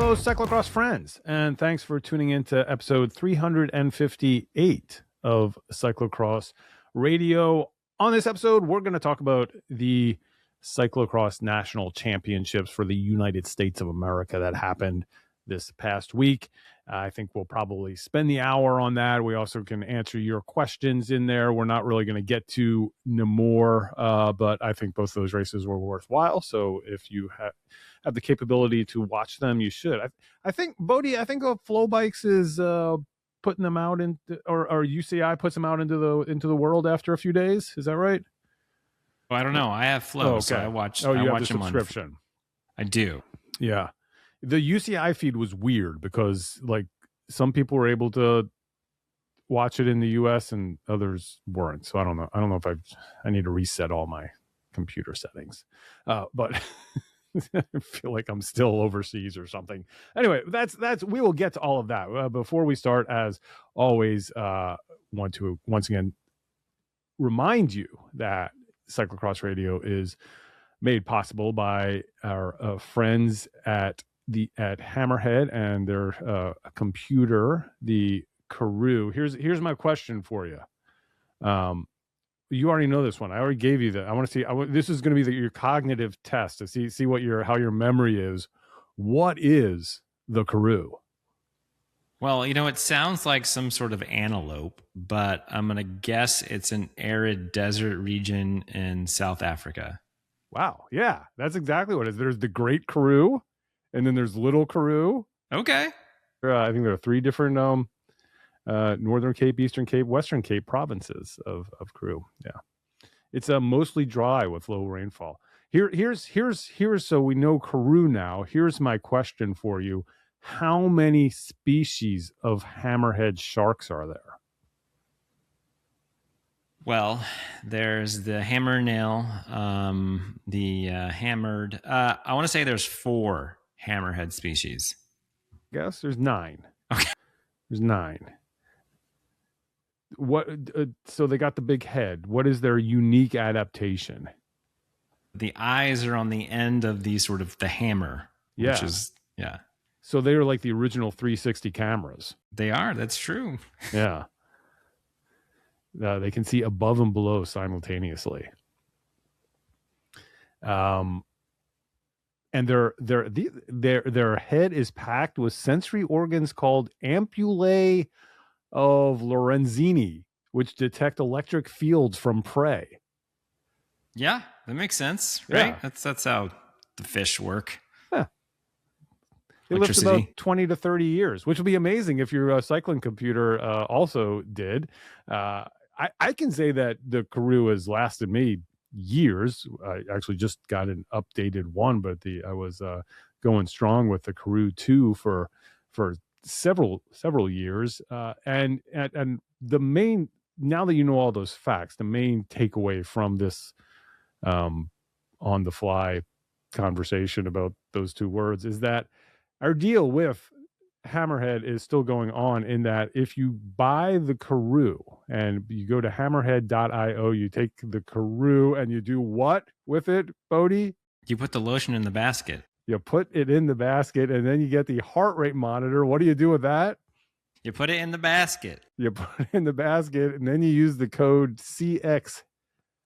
Hello, Cyclocross friends, and thanks for tuning in to episode 358 of Cyclocross Radio. On this episode, we're going to talk about the Cyclocross National Championships for the United States of America that happened this past week. I think we'll probably spend the hour on that. We also can answer your questions in there. We're not really going to get to Namur, but I think both of those races were worthwhile. So if you have the capability to watch them, you should. I think, Boedi, Flow Bikes is putting them out or UCI puts them out into the world after a few days. Is that right? Well, I don't know. I have Flow, so I watch. Oh, you I have watch the subscription. I do. Yeah. The UCI feed was weird because like some people were able to watch it in the US and others weren't. So I don't know. I don't know if I need to reset all my computer settings. But I feel like I'm still overseas or something. Anyway, that's we will get to all of that. Before we start, as always, want to once again remind you that Cyclocross Radio is made possible by our friends at Hammerhead and their computer, the Karoo. Here's my question for you. You already know this one. I already gave you that. I want to see. This is going to be your cognitive test to see what how your memory is. What is the Karoo? Well, it sounds like some sort of antelope, but I'm going to guess it's an arid desert region in South Africa. Wow. Yeah, that's exactly what it is. There's the Great Karoo, and then there's Little Karoo. Okay. I think there are three different Northern Cape, Eastern Cape, Western Cape provinces of Karoo. Yeah. It's mostly dry with low rainfall. Here's so we know Karoo now. Here's my question for you. How many species of hammerhead sharks are there? Well, there's the hammer nail, the hammered. I want to say there's 4 hammerhead species. Yes, there's 9. Okay. There's 9. What? So they got the big head. What is their unique adaptation? The eyes are on the end of the sort of the hammer. Yeah. Which is, yeah. So they are like the original 360 cameras. They are. That's true. Yeah. They can see above and below simultaneously. And their head is packed with sensory organs called ampullae of Lorenzini, which detect electric fields from prey. Yeah, that makes sense, right? Yeah. That's how the fish work. Huh. It lives about 20 to 30 years, which would be amazing if your cycling computer also did. I can say that the Karoo has lasted me years. I actually just got an updated one, but I was going strong with the Karoo 2 for several years. And the main, now that you know all those facts, the main takeaway from this on the fly conversation about those 2 words is that our deal with Hammerhead is still going on, in that if you buy the Karoo and you go to hammerhead.io, you take the Karoo and you do what with it, Boedi? You put the lotion in the basket. You put it in the basket, and then you get the heart rate monitor. What do you do with that? You put it in the basket. You put it in the basket, and then you use the code CX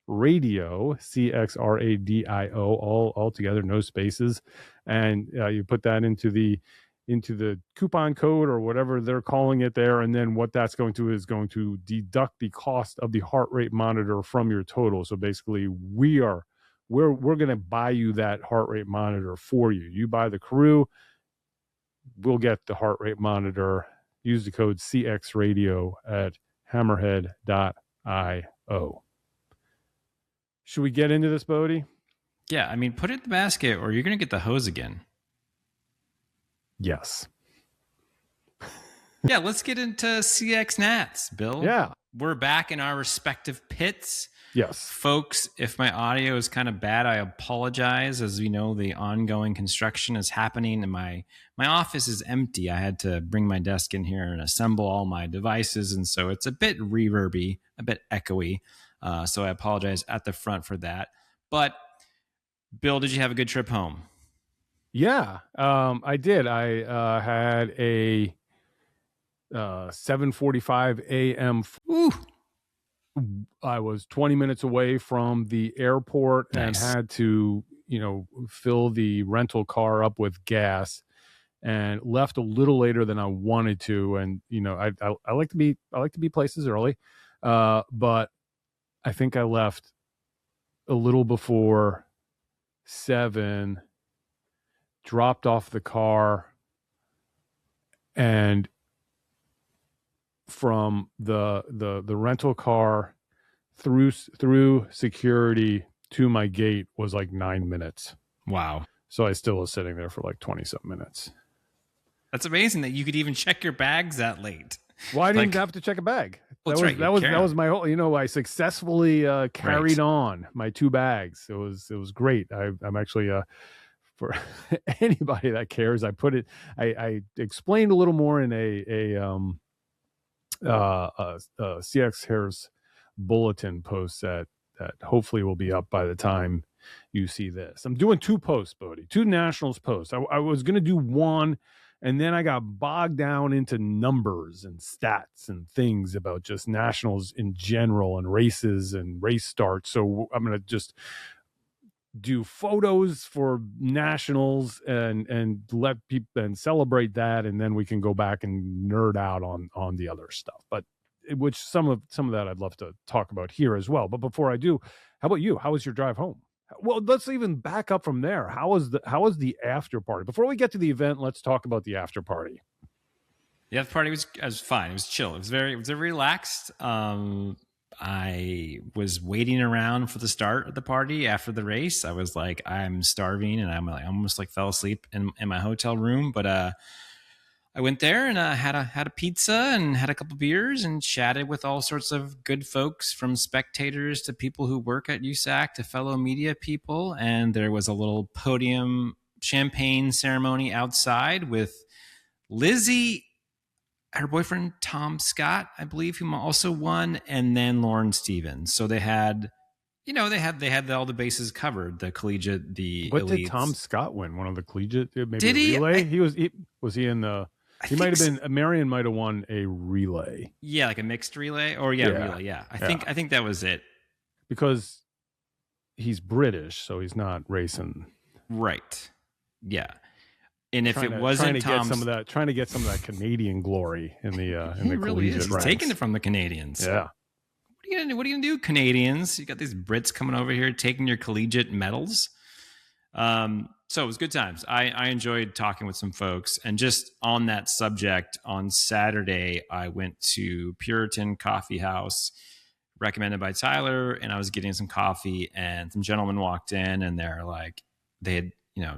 Radio, CXRADIO, all together, no spaces, and you put that into the coupon code or whatever they're calling it there, and then what that's going to deduct the cost of the heart rate monitor from your total. So basically, we're going to buy you that heart rate monitor for you. You buy the Karoo, we'll get the heart rate monitor. Use the code CX Radio at hammerhead.io. Should we get into this, Boedi? Yeah, I mean, put it in the basket or you're going to get the hose again. Yes. Yeah, let's get into CX Nats, Bill. Yeah. We're back in our respective pits. Yes. Folks, if my audio is kind of bad, I apologize. As we know, the ongoing construction is happening and my office is empty. I had to bring my desk in here and assemble all my devices, and so it's a bit reverby, a bit echoey. So I apologize at the front for that. But Bill, did you have a good trip home? Yeah, I did. I had a 7:45 a.m. Ooh, I was 20 minutes away from the airport and nice. had to, fill the rental car up with gas, and left a little later than I wanted to. And I like to be places early, but I think I left a little before 7, dropped off the car, and from the rental car through security to my gate was like 9 minutes. Wow. So I still was sitting there for like 20 some minutes. That's amazing that you could even check your bags that late. Well, I didn't Like, have to check a bag. well, That that's was right. that was that was my whole. I successfully carried Right. on my 2 bags. It was great. I'm actually for anybody that cares. I explained a little more in a CX Harris bulletin post that hopefully will be up by the time you see this. I'm doing 2 posts, Bodie, 2 nationals posts. I was going to do one, and then I got bogged down into numbers and stats and things about just nationals in general and races and race starts. So I'm going to just do photos for nationals and let people and celebrate that, and then we can go back and nerd out on the other stuff, but which some of that I'd love to talk about here as well. But before I do, how about you? How was your drive home? Well, let's even back up from there. How was the after party? Before we get to the event, let's talk about the after party. The after party was fine. It was chill. It was very relaxed. I was waiting around for the start of the party after the race. I was like, I'm starving, and I'm like, I almost like fell asleep in my hotel room. But I went there and had a pizza and had a couple beers and chatted with all sorts of good folks, from spectators to people who work at USAC to fellow media people. And there was a little podium champagne ceremony outside with Lizzie, her boyfriend Tom Scott, I believe, who also won, and then Lauren Stevens. So they had, they had all the bases covered: the collegiate, the What elites. did Tom Scott win? One of the collegiate, maybe Did a he? relay? Was he in the? He might have been. Marion might have won a relay. Yeah, like a mixed relay, or relay. Yeah, I think that was it. Because he's British, so he's not racing. Right. Yeah. And if it wasn't Tom's, trying to get some of that Canadian glory in the he really is. He's ranks. taking it from the Canadians. Yeah. What are you gonna do, Canadians? You got these Brits coming over here taking your collegiate medals. So it was good times. I enjoyed talking with some folks. And just on that subject, on Saturday, I went to Puritan Coffee House, recommended by Tyler, and I was getting some coffee, and some gentlemen walked in, and they had,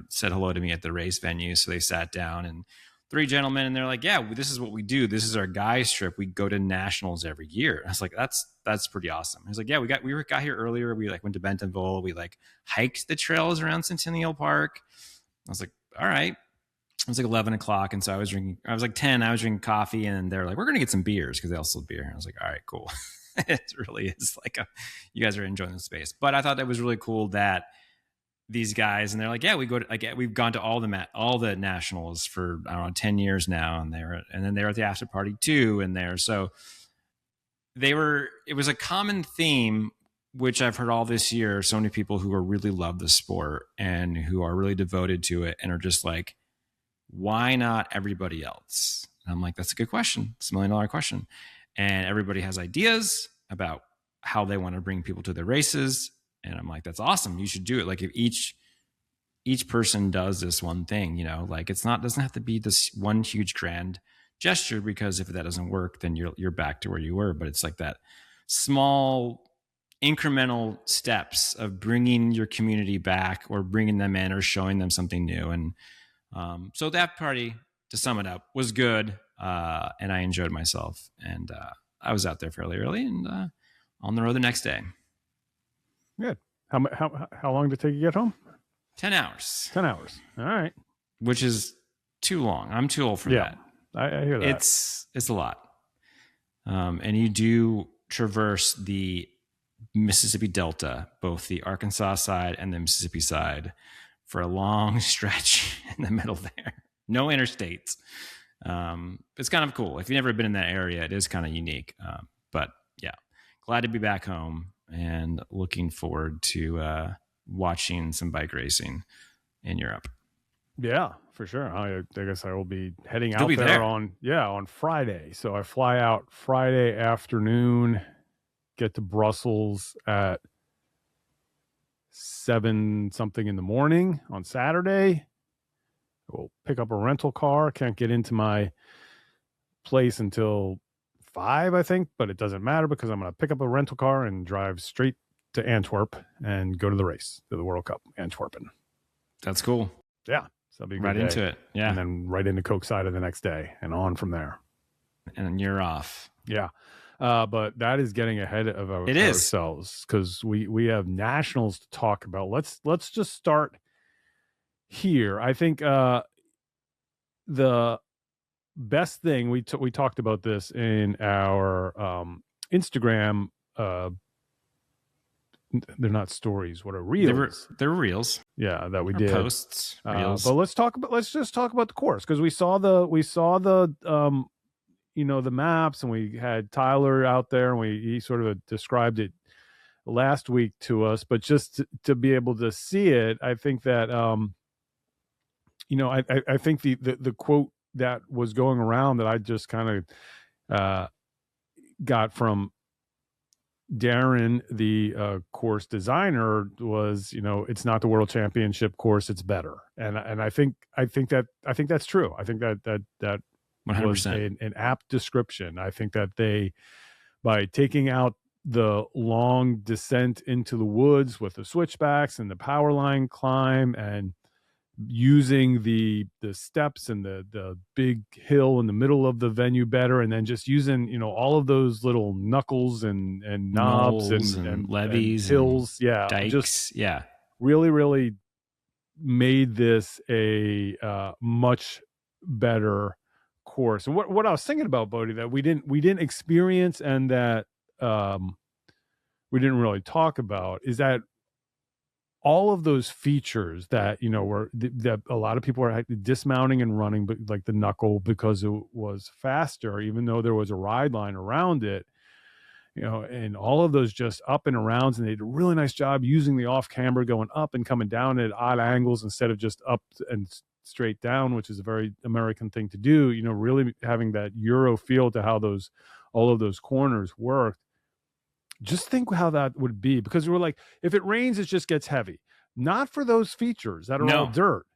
said hello to me at the race venue. So they sat down, and 3 gentlemen, and they're like, yeah, this is what we do. This is our guys trip. We go to nationals every year. I was like, that's pretty awesome. I was like, yeah, we got here earlier. We went to Bentonville. We hiked the trails around Centennial Park. I was like, all right. It was like 11 o'clock. And so I was like 10, I was drinking coffee, and they're like, we're going to get some beers, because they all sold beer. And I was like, all right, cool. It really is like you guys are enjoying the space. But I thought that was really cool that these guys, and they're like, yeah, we've gone to all the nationals for, I don't know, 10 years now. And then they were at the after party too. And so it was a common theme, which I've heard all this year. So many people who are really love the sport and who are really devoted to it, and are just like, why not everybody else? And I'm like, that's a good question. It's $1 million question. And everybody has ideas about how they want to bring people to their races. And I'm like, that's awesome. You should do it. Like, if each person does this one thing, doesn't have to be this one huge grand gesture, because if that doesn't work, then you're back to where you were. But it's like that small incremental steps of bringing your community back, or bringing them in, or showing them something new. And so that party, to sum it up, was good. And I enjoyed myself, and I was out there fairly early, and on the road the next day. Good. How long did it take you to get home? 10 hours. 10 hours. All right. Which is too long. I'm too old for that. I hear that. It's a lot. And you do traverse the Mississippi Delta, both the Arkansas side and the Mississippi side, for a long stretch in the middle there. No interstates. It's kind of cool. If you've never been in that area, it is kind of unique. But yeah, glad to be back home and looking forward to watching some bike racing in Europe. Yeah, for sure. I guess I will be heading You'll out be there there. on Friday. So I fly out Friday afternoon, get to Brussels at 7 something in the morning on Saturday. We'll pick up a rental car. Can't get into my place until 5, I think, but it doesn't matter because I'm going to pick up a rental car and drive straight to Antwerp and go to the race, to the World Cup, Antwerpen. That's cool. Yeah. So that'll be a good Right day. into it. Yeah. And then right into Coke Cider the next day and on from there. And you're off. Yeah. But that is getting ahead of ourselves because we have nationals to talk about. Let's just start here. I think the best thing we talked about this in our Instagram. They're not stories. What are reels? They're reels. Yeah, that we did posts. Reels. But let's just talk about the course because we saw the the maps, and we had Tyler out there, and he sort of described it last week to us. But just to be able to see it, I think that I think the quote that was going around that I just kind of got from Darren, the course designer, was, it's not the World Championship course, it's better. And I think that's true. I think that 100%. was an apt description. I think that they, by taking out the long descent into the woods with the switchbacks and the power line climb, and using the steps and the big hill in the middle of the venue better, and then just using all of those little knuckles and knobs and levees, and hills, dikes, just really made this a much better course. And what I was thinking about, Boedi, that we didn't experience, and that we didn't really talk about, is that all of those features that that a lot of people are dismounting and running, but like the knuckle, because it was faster, even though there was a ride line around it, and all of those just up and arounds, and they did a really nice job using the off camber, going up and coming down at odd angles instead of just up and straight down, which is a very American thing to do. Really having that Euro feel to how all of those corners worked. Just think how that would be, because we were like, if it rains, it just gets heavy. Not for those features that are all dirt.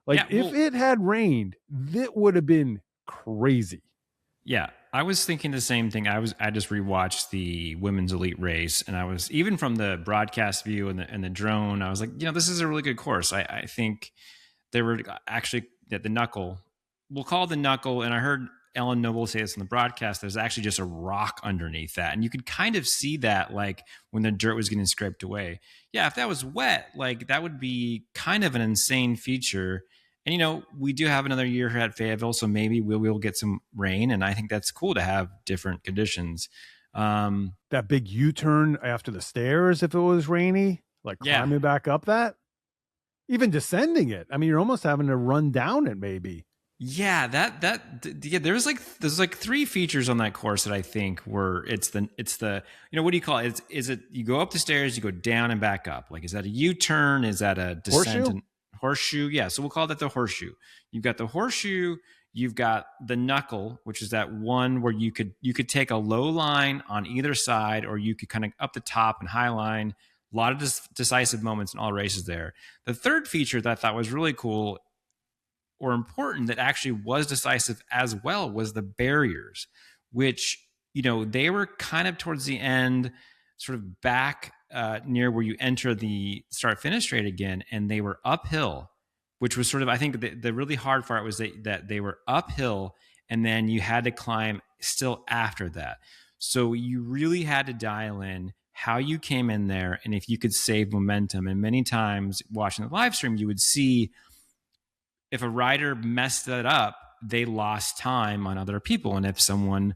If it had rained, that would have been crazy. Yeah, I was thinking the same thing. I just rewatched the women's elite race, and I was, even from the broadcast view and the drone, I was like, this is a really good course. I think they were actually at the knuckle. We'll call it the knuckle, and I heard Ellen Noble say this on the broadcast, there's actually just a rock underneath that. And you could kind of see that, like, when the dirt was getting scraped away. Yeah, if that was wet, that would be kind of an insane feature. And, we do have another year here at Fayetteville, so maybe we'll get some rain. And I think that's cool to have different conditions. That big U-turn after the stairs, if it was rainy, climbing back up that, even descending it. I mean, you're almost having to run down it maybe. Yeah, there's like three features on that course that I think it's the what do you call it? Is it you go up the stairs, you go down and back up? Is that a U-turn? Is that a descent? Horseshoe? Yeah, so we'll call that the horseshoe. You've got the horseshoe, you've got the knuckle, which is that one where you could take a low line on either side, or you could kind of up the top and high line. A lot of decisive moments in all races there. The third feature that I thought was really cool or important, that actually was decisive as well, was the barriers, which, they were kind of towards the end, sort of back near where you enter the start finish straight again. And they were uphill, which was sort of, I think the really hard part was that they were uphill, and then you had to climb still after that. So you really had to dial in how you came in there and if you could save momentum. And many times watching the live stream, you would see, if a rider messed that up, they lost time on other people. And if someone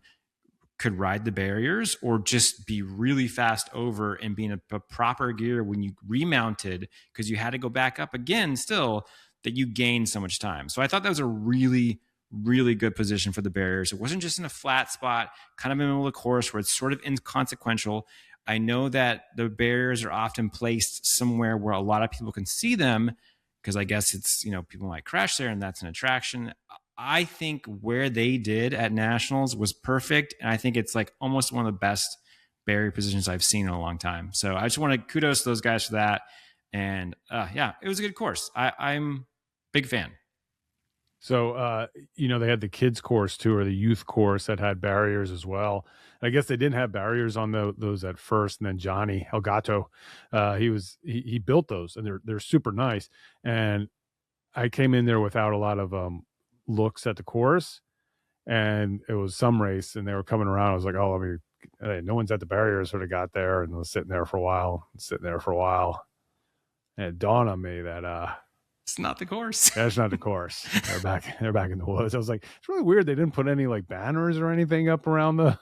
could ride the barriers or just be really fast over and be in a proper gear when you remounted, because you had to go back up again still, that you gained so much time. So I thought that was a really, really good position for the barriers. It wasn't just in a flat spot, kind of in the middle of the course where it's sort of inconsequential. I know that the barriers are often placed somewhere where a lot of people can see them, because I guess it's, people might crash there and that's an attraction. I think where they did at Nationals was perfect. And I think it's like almost one of the best barrier positions I've seen in a long time. So I just want to kudos to those guys for that. And yeah, it was a good course. I'm a big fan. So, they had the kids course too, or the youth course that had barriers as well. I guess they didn't have barriers on those at first. And then Johnny Elgato, he built those, and they're super nice. And I came in there without a lot of looks at the course, and it was some race, and they were coming around. I was like, oh, hey, no one's at the barriers. Sort of got there, and was sitting there for a while, and it dawned on me that it's not the course. That's not the course. They're back in the woods. I was like, it's really weird they didn't put any like banners or anything up around the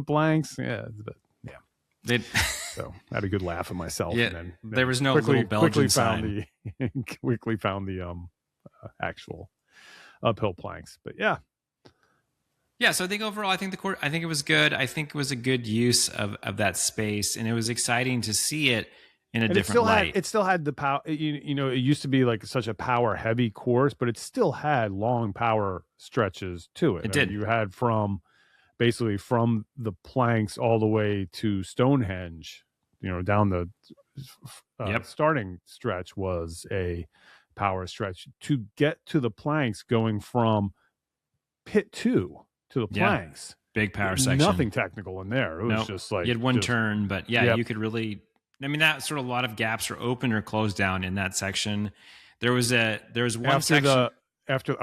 planks. Yeah, but yeah. So I had a good laugh at myself. Yeah, and then there was no little Belgian sign. Quickly found the actual uphill planks. But yeah. So I think overall, I think it was good. I think it was a good use of that space, and it was exciting to see it in a different light. It still had the power. It used to be like such a power heavy course, but it still had long power stretches to it. It did. You had basically from the planks all the way to Stonehenge, down the starting stretch was a power stretch to get to the planks, going from pit 2 to the planks. Big power section. Nothing technical in there. It was just like you had one turn, but you could really. I mean, that sort of a lot of gaps are open or closed down in that section. There was one section after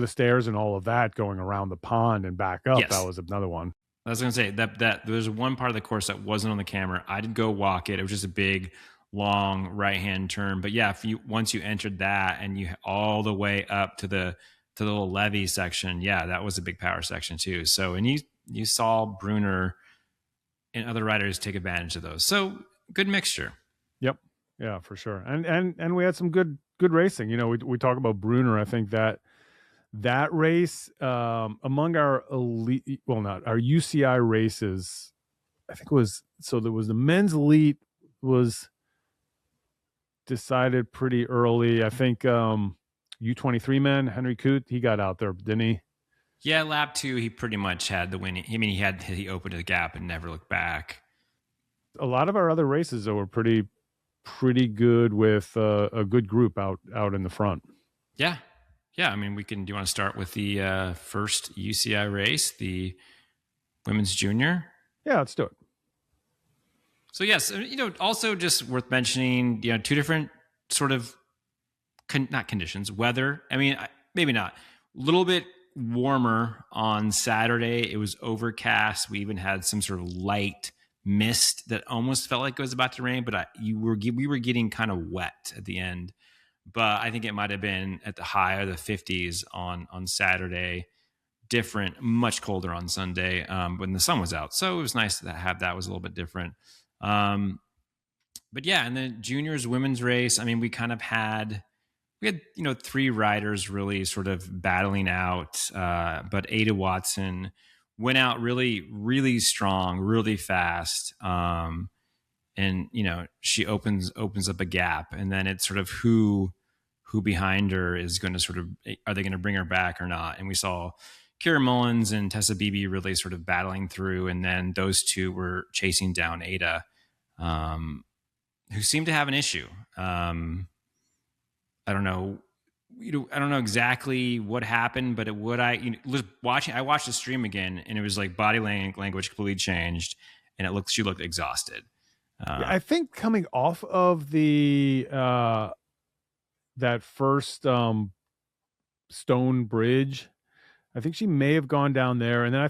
the stairs and all of that, going around the pond and back up. That was another one. I was going to say that there's one part of the course that wasn't on the camera. I did go walk it. It was just a big, long right-hand turn. But yeah, once you entered that and you all the way up to the little levee section, that was a big power section too. So, and you saw Bruner and other riders take advantage of those. So good mixture. Yep. Yeah, for sure. And we had some good racing. We talk about Bruner. I think that race among our elite, not our UCI races, I think there was the men's elite was decided pretty early. I think U23 men, Henry Coote, he got out there, didn't he? Yeah, lap 2, he pretty much had the winning. I mean, he opened the gap and never looked back. A lot of our other races, though, were pretty good with a good group out in the front. Yeah. I mean, do you want to start with the first UCI race, the women's junior? Yeah, let's do it. So yes, also just worth mentioning, two different sort of not conditions, weather. I mean, maybe not. A little bit warmer on Saturday. It was overcast. We even had some sort of light mist that almost felt like it was about to rain, but we were getting kind of wet at the end. But I think it might have been at the high of the 50s on Saturday. Different, much colder on Sunday when the sun was out. So it was nice to have that. Was a little bit different. But yeah, and the juniors women's race, I mean, we had 3 riders really sort of battling out, but Ada Watson went out really, really strong, really fast. And she opens up a gap, and then it's sort of who behind her is going to sort of, are they going to bring her back or not? And we saw Kira Mullins and Tessa Beebe really sort of battling through, and then those two were chasing down Ada, who seemed to have an issue. I don't know exactly what happened, but I watched the stream again, and it was like body language completely changed, and she looked exhausted. I think coming off of the that first stone bridge, I think she may have gone down there, and then I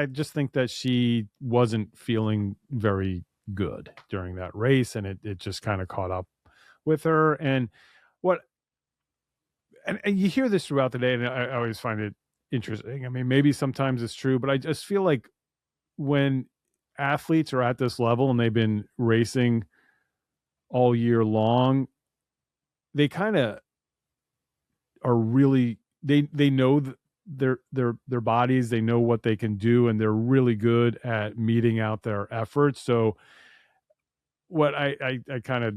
just think that she wasn't feeling very good during that race, and it just kind of caught up with her. And you hear this throughout the day, and I always find it interesting. I mean, maybe sometimes it's true, but I just feel like when athletes are at this level and they've been racing all year long, they kind of are really they know their bodies, they know what they can do, and they're really good at meting out their efforts. So what I kind of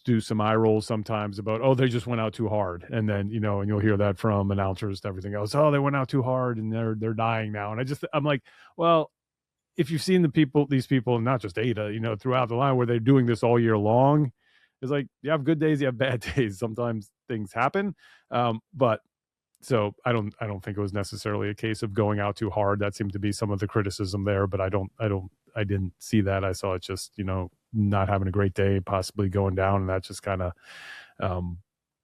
do some eye rolls sometimes about, oh, they just went out too hard, and then and you'll hear that from announcers and everything else. Oh, they went out too hard and they're dying now. And I'm like, well, if you've seen these people, and not just Ada, throughout the line where they're doing this all year long, it's like you have good days, you have bad days. Sometimes things happen, but so I don't think it was necessarily a case of going out too hard. That seemed to be some of the criticism there, but I didn't see that. I saw it just not having a great day, possibly going down, and that just kind of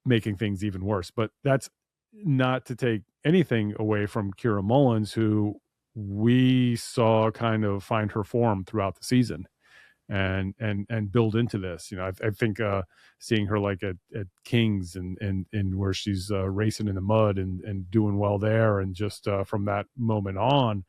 making things even worse. But that's not to take anything away from Kira Mullins, who we saw kind of find her form throughout the season and build into this. I think seeing her like at Kings and where she's racing in the mud and doing well there, and just from that moment on,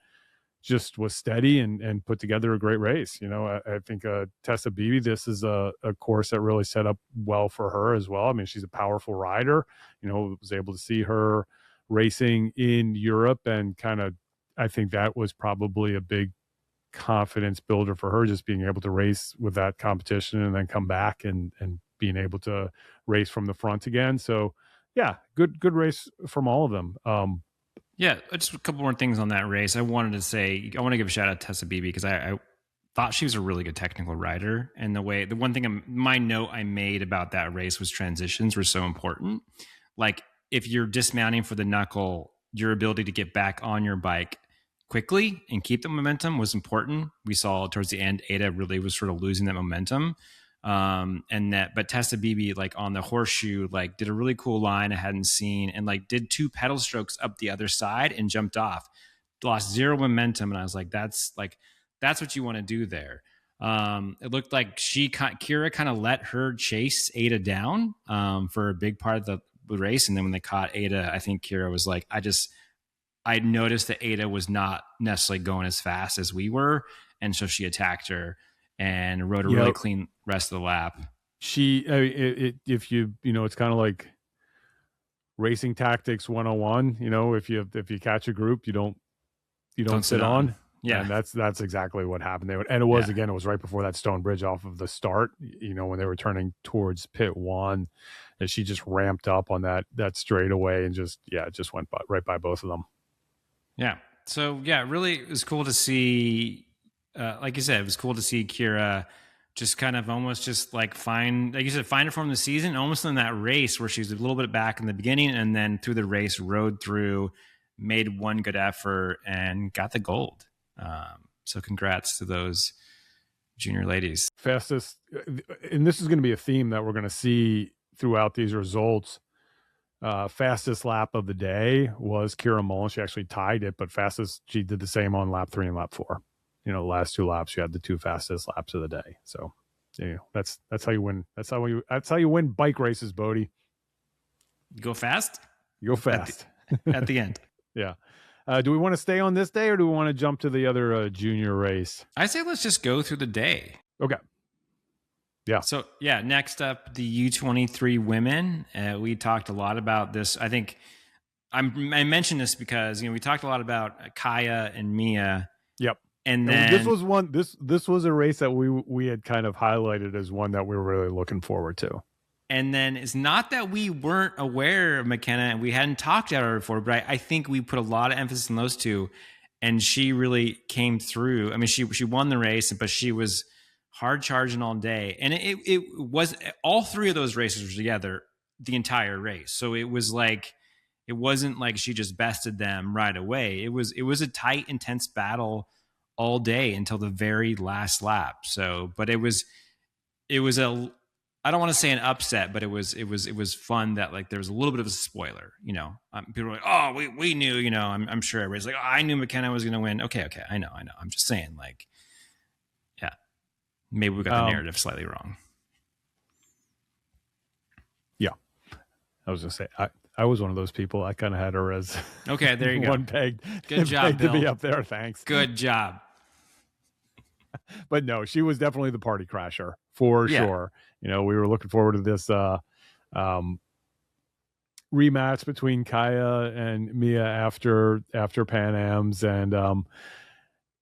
just was steady and put together a great race. I think Tessa Beebe, this is a course that really set up well for her as well. I mean, she's a powerful rider. Was able to see her racing in Europe, and kind of, I think that was probably a big confidence builder for her, just being able to race with that competition and then come back and being able to race from the front again. So yeah, good race from all of them. Yeah, just a couple more things on that race. I want to give a shout out to Tessa Beebe, because I thought she was a really good technical rider. And my note I made about that race was transitions were so important. Like, if you're dismounting for the knuckle, your ability to get back on your bike quickly and keep the momentum was important. We saw towards the end, Ada really was sort of losing that momentum. But Tessa Beebe, like on the horseshoe, like did a really cool line I hadn't seen, and like did 2 pedal strokes up the other side and jumped off, lost zero momentum. And I was like, that's what you want to do there. It looked like Kira kind of let her chase Ada down, for a big part of the race. And then when they caught Ada, I think Kira was like, I noticed that Ada was not necessarily going as fast as we were. And so she attacked her and rode a really clean rest of the lap. If it's kind of like racing tactics 101. If you catch a group, you don't sit on. Yeah. And that's exactly what happened. And it was, again, it was right before that stone bridge off of the start, when they were turning towards pit 1, and she just ramped up on that straightaway and just went right by both of them. Yeah. So yeah, really, it was cool to see, like you said, it was cool to see Kira just kind of almost just like find her form in the season, almost in that race where she's a little bit back in the beginning, and then through the race rode through, made one good effort, and got the gold. So congrats to those junior ladies. Fastest, and this is going to be a theme that we're going to see throughout these results. Fastest lap of the day was Kira Mullins. She actually tied it, but fastest, she did the same on lap 3 and lap 4. The last 2 laps, you had the 2 fastest laps of the day. So, that's how you win. That's how you win bike races, Boedi. You go fast. You go fast at the end. Yeah. Do we want to stay on this day, or do we want to jump to the other junior race? I say let's just go through the day. Okay. Yeah. So yeah, next up, the U23 women. We talked a lot about this. I think I mentioned this because we talked a lot about Kaya and Mia. Yep. And then this was one. This was a race that we had kind of highlighted as one that we were really looking forward to. And then it's not that we weren't aware of McKenna and we hadn't talked about her before, but I think we put a lot of emphasis on those two, and she really came through. I mean, she won the race, but she was hard charging all day, and it was all 3 of those races were together the entire race. So it was like, it wasn't like she just bested them right away. It was a tight, intense battle all day until the very last lap. So, but it was a, I don't want to say an upset, but it was fun that like there was a little bit of a spoiler. People were like, "Oh, we knew." I'm sure everybody's like, "Oh, I knew McKenna was going to win." Okay, I know. I'm just saying, like, yeah, maybe we got the narrative slightly wrong. Yeah, I was going to say, I was one of those people. I kind of had her as okay. There you go. one pegged. Good job, to be Bill. up there. Thanks. Good job. But no, she was definitely the party crasher for sure. You know, we were looking forward to this rematch between Kaya and Mia after Pan Am's, and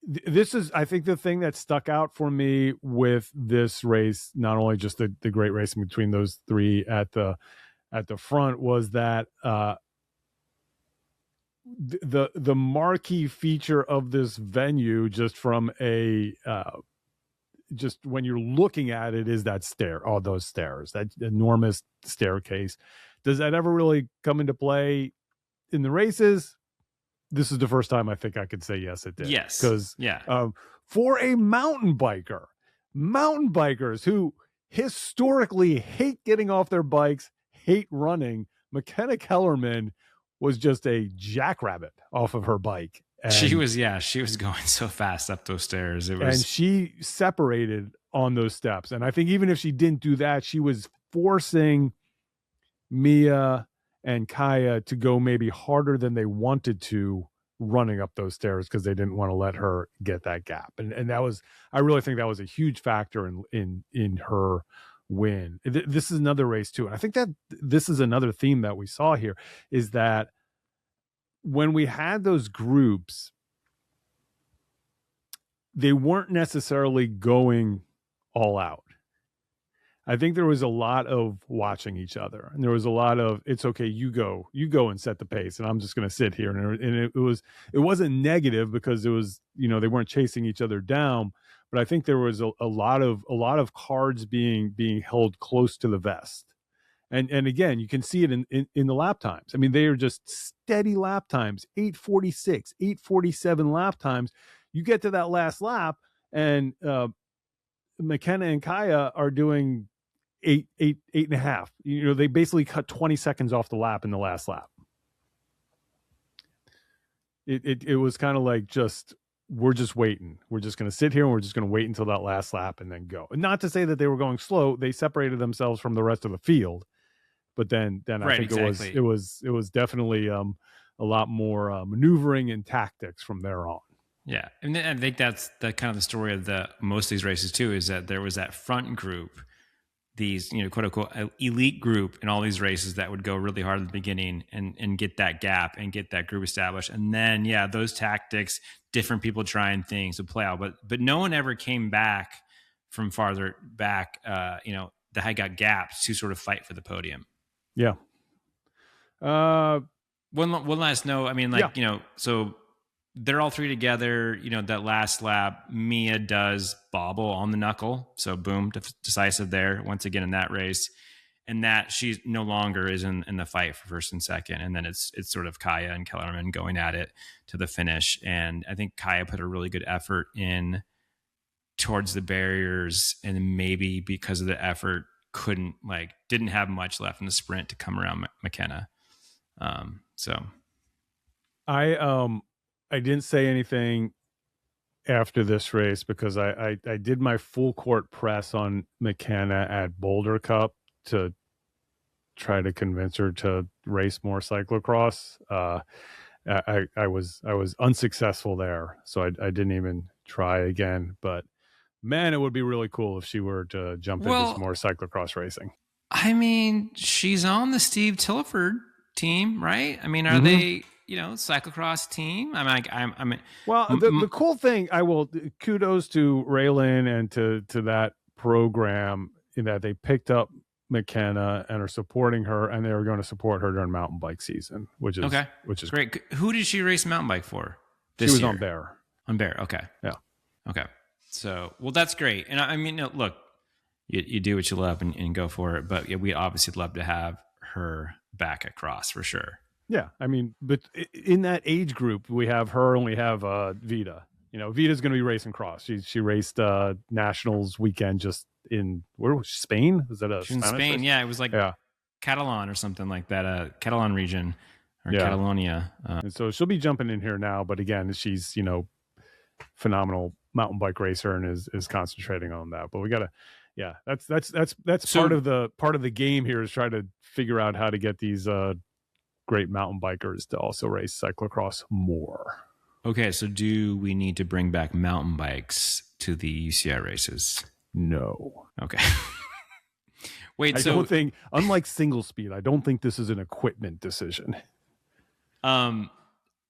this is, I think, the thing that stuck out for me with this race, not only just the great racing between those three at the front, was that the marquee feature of this venue, just from a just when you're looking at it, is that those stairs, that enormous staircase. Does that ever really come into play in the races? This is the first time I think I could say yes, it did. Yes. Because for a mountain bikers who historically hate getting off their bikes, hate running, McKenna Kellerman was just a jackrabbit off of her bike. And she was going so fast up those stairs. And she separated on those steps. And I think even if she didn't do that, she was forcing Mia and Kaya to go maybe harder than they wanted to running up those stairs, because they didn't want to let her get that gap. And that was, I really think that was a huge factor in her win. This is another race too. And I think that this is another theme that we saw here, is that when we had those groups, they weren't necessarily going all out. I think there was a lot of watching each other, and there was a lot of, it's okay, you go and set the pace, and I'm just going to sit here. And it wasn't negative, because it was, you know, they weren't chasing each other down, but I think there was a lot of cards being held close to the vest. And again, you can see it in the lap times. I mean, they are just steady lap times, 8:46, 8:47 lap times. You get to that last lap, and McKenna and Kaya are doing 8.5. You know, they basically cut 20 seconds off the lap in the last lap. It was kind of like, we're just waiting. We're just going to sit here, and we're just going to wait until that last lap and then go. And not to say that they were going slow. They separated themselves from the rest of the field. But then right, I think exactly. it was definitely a lot more maneuvering and tactics from there on. Yeah, and I think that's the kind of the story of most of these races too, is that there was that front group, these, you know, quote unquote elite group in all these races that would go really hard at the beginning and get that gap and get that group established, and then those tactics, different people trying things to play out, but no one ever came back from farther back, that had got gaps to sort of fight for the podium. Yeah. One last note. I mean, so they're all three together. You know, that last lap, Mia does bobble on the knuckle. So boom, decisive there once again in that race. And that she no longer is in the fight for first and second. And then it's sort of Kaya and Kellerman going at it to the finish. And I think Kaya put a really good effort in towards the barriers, and maybe because of the effort didn't have much left in the sprint to come around McKenna. So I didn't say anything after this race, because I did my full court press on McKenna at Boulder Cup to try to convince her to race more cyclocross. I was unsuccessful there, so I didn't even try again. But man, it would be really cool if she were to jump into some more cyclocross racing. I mean, she's on the Steve Tilliford team, right? I mean, are they, cyclocross team? The cool thing, I will kudos to Raylan and to that program, in that they picked up McKenna and are supporting her, and they were going to support her during mountain bike season, which is great. Who did she race mountain bike for? She was on Bear. On Bear, okay. Yeah. Okay. So, well, that's great. And I mean, look, you do what you love and go for it. But we obviously love to have her back at cross for sure. Yeah. I mean, but in that age group, we have her and we have Vita. Vita's going to be racing cross. She raced nationals weekend just in, where was she, Spain? Was that in Spain? Race? Yeah. It was like Catalan or something like that. Catalan region or Catalonia. And so she'll be jumping in here now. But again, she's, phenomenal mountain bike racer and is concentrating on that. But we gotta, that's part of the game here, is try to figure out how to get these great mountain bikers to also race cyclocross more. Okay, so do we need to bring back mountain bikes to the UCI races? No. Okay. Wait, I don't think, unlike single speed, I don't think this is an equipment decision. Are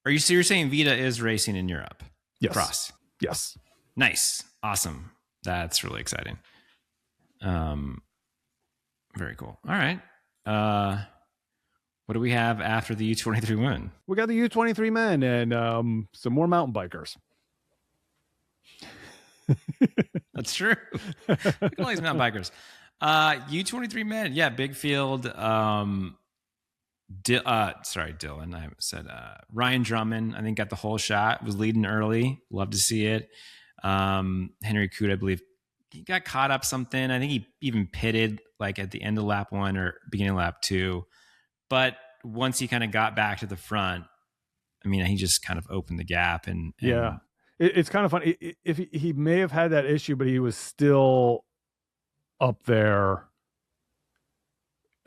you saying Vita is racing in Europe? Yes. Cross. Yes. Nice. Awesome. That's really exciting. Very cool. All right. What do we have after the U23 women? We got the U23 men and some more mountain bikers. That's true. Look at all these mountain bikers. U23 men. Yeah, big field. Dylan. I said Ryan Drummond, I think, got the whole shot, was leading early. Love to see it. Henry Coote, I believe, he got caught up something. I think he even pitted like at the end of lap 1 or beginning of lap 2. But once he kind of got back to the front, I mean, he just kind of opened the gap. And yeah, it's kind of funny. If he may have had that issue, but he was still up there.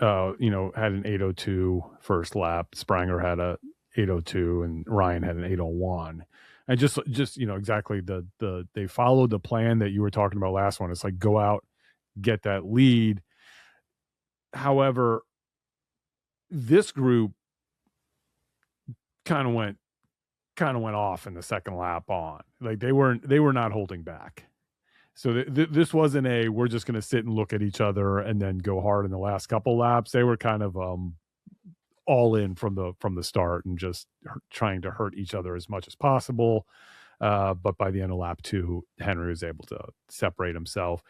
Had an 8:02 first lap. Spranger had a 8:02, and Ryan had an 8:01. And just exactly they followed the plan that you were talking about last one. It's like go out, get that lead. However, this group kind of went off in the second lap on. Like they were not holding back. So this wasn't we're just going to sit and look at each other and then go hard in the last couple laps. They were kind of all in from the start and just trying to hurt each other as much as possible. But by the end of lap 2, Henry was able to separate himself.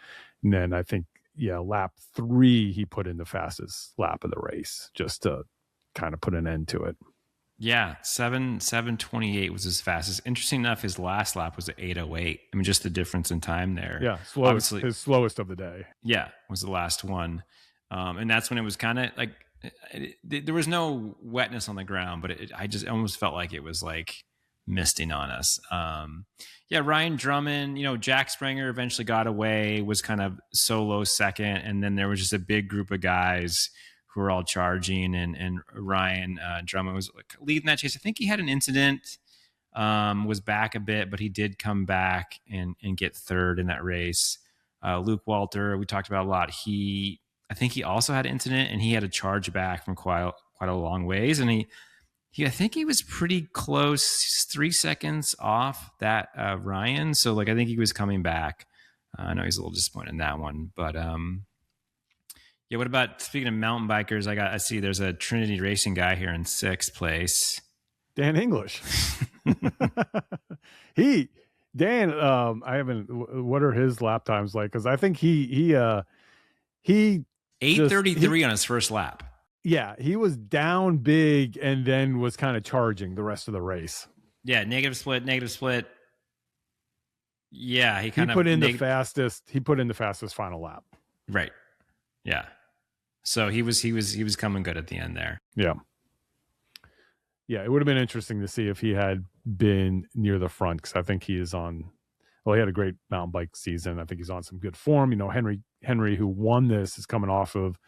And then I think, lap 3, he put in the fastest lap of the race just to kind of put an end to it. Yeah, 7:28 was his fastest. Interesting enough, his last lap was at 8:08. I mean, just the difference in time there. Yeah, his slowest of the day. Yeah, was the last one. And that's when it was kind of like, there was no wetness on the ground, but I just almost felt like it was like misting on us. Ryan Drummond, Jack Spranger eventually got away, was kind of solo second. And then there was just a big group of guys who were all charging, and Ryan Drummond was leading that chase. I think he had an incident, was back a bit, but he did come back and get third in that race. Luke Walter, we talked about a lot. I think he also had an incident, and he had a charge back from quite a long ways. And I think he was pretty close, 3 seconds off that Ryan. So I think he was coming back. I know he's a little disappointed in that one, but yeah. What about, speaking of mountain bikers? I see there's a Trinity Racing guy here in 6th place. Dan English. Dan, I haven't, what are his lap times like? Cause I think he 8:33 on his first lap. Yeah. He was down big and then was kind of charging the rest of the race. Yeah. Negative split. Yeah. He put in the fastest final lap. Right. Yeah. So he was coming good at the end there. Yeah. Yeah, it would have been interesting to see if he had been near the front, because I think he is on. Well, he had a great mountain bike season. I think he's on some good form. Henry, who won this, is coming off of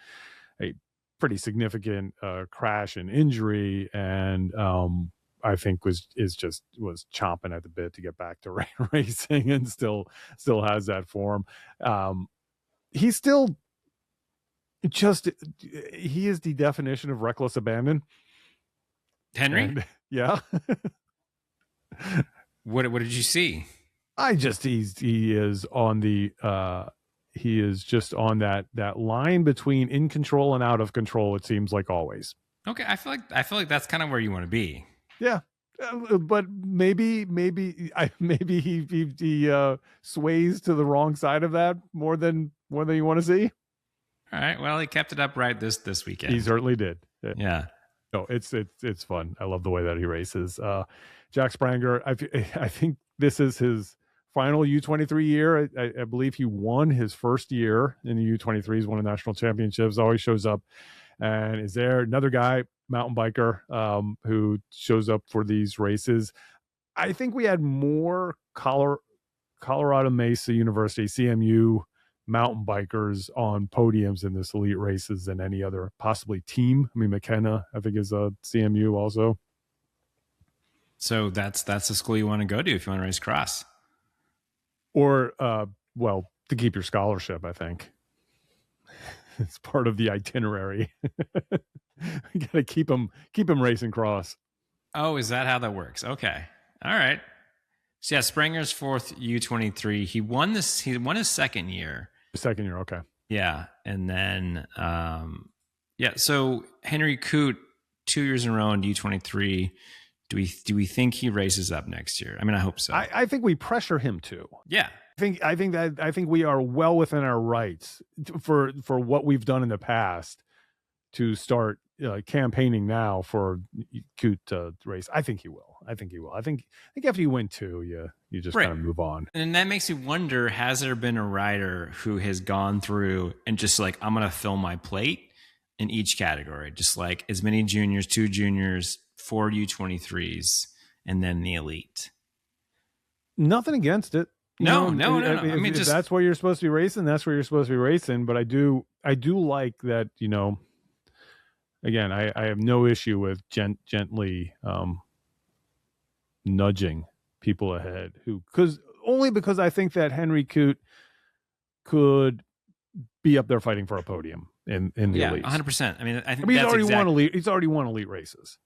a pretty significant crash and injury, and I think was chomping at the bit to get back to racing, and still has that form. He's still. He is the definition of reckless abandon. Henry? And, yeah. What did you see? He is on the he is just on that line between in control and out of control, it seems like, always. Okay, I feel like that's kind of where you want to be. Yeah. But maybe he sways to the wrong side of that more than you want to see. All right. Well, he kept it upright this weekend. He certainly did. Yeah. No, it's fun. I love the way that he races. Jack Spranger, I think this is his final U23 year. I believe he won his first year in the U23s, won a national championships, always shows up and is there. Another guy, mountain biker, who shows up for these races. I think we had more Colorado Mesa University, CMU, mountain bikers on podiums in this elite races than any other possibly team. I mean, McKenna, I think, is a CMU also. So that's the school you want to go to if you want to race cross. Or, well, to keep your scholarship, I think. It's part of the itinerary. You got to keep them racing cross. Oh, is that how that works? Okay. All right. So yeah, Springer's 4th U23. He won his second year. Second year, okay. Yeah. And then so Henry Coote, 2 years in a row in U23. Do we think he races up next year? I mean, I hope so. I think we pressure him to. Yeah. I think we are well within our rights for what we've done in the past to start campaigning now for Coote to race. I think he will. I think after you win 2, you just kind of move on. And that makes me wonder, has there been a rider who has gone through and just like, I'm going to fill my plate in each category, just like as many juniors, 2 juniors, 4 U23s, and then the elite? Nothing against it. No. I mean, if that's where you're supposed to be racing, that's where you're supposed to be racing. But I do like that, again, I have no issue with gently nudging people ahead because I think that Henry Coote could be up there fighting for a podium in the elite. 100%. I mean, he's already won elite races.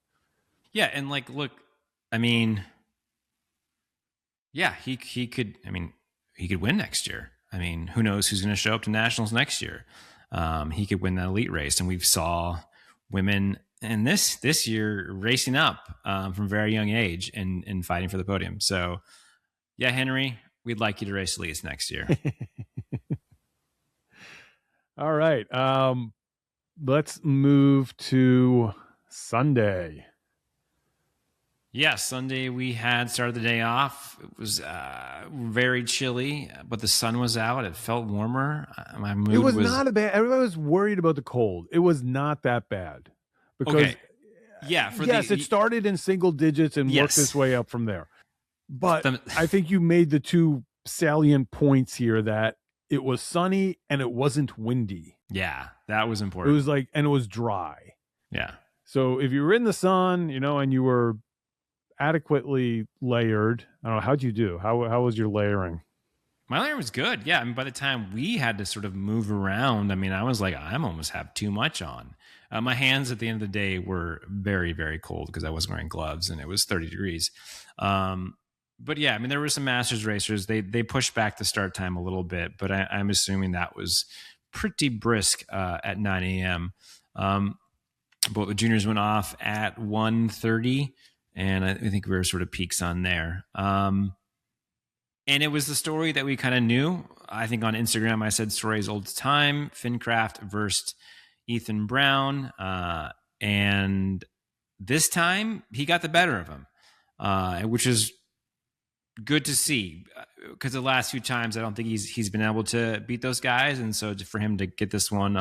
Yeah, and like, look, I mean, yeah, he could. I mean, he could win next year. I mean, who knows who's going to show up to nationals next year? He could win that elite race, and we've saw women in this year racing up from very young age and fighting for the podium. So, yeah, Henry, we'd like you to race elites next year. All right, let's move to Sunday. Yeah, Sunday we had started the day off. It was very chilly, but the sun was out. It felt warmer. My mood it was not a bad. Everybody was worried about the cold. It was not that bad because it started in single digits and worked its way up from there. But I think you made the 2 salient points here that it was sunny and it wasn't windy. Yeah, that was important. It was and it was dry. Yeah. So if you were in the sun, and you were adequately layered, I don't know, how'd you do? How was your layering? My layering was good. Yeah. I mean, by the time we had to sort of move around, I mean, I was like, I'm almost have too much on. My hands at the end of the day were very, very cold because I wasn't wearing gloves and it was 30 degrees. But yeah, I mean, there were some Masters racers. They pushed back the start time a little bit, but I'm assuming that was pretty brisk at 9 a.m. But the juniors went off at 1:30. And I think we were sort of peaks on there. And it was the story that we kind of knew. I think on Instagram, I said stories old time, Fincraft versus Ethan Brown. And this time he got the better of him, which is good to see because the last few times I don't think he's been able to beat those guys. And so for him to get this one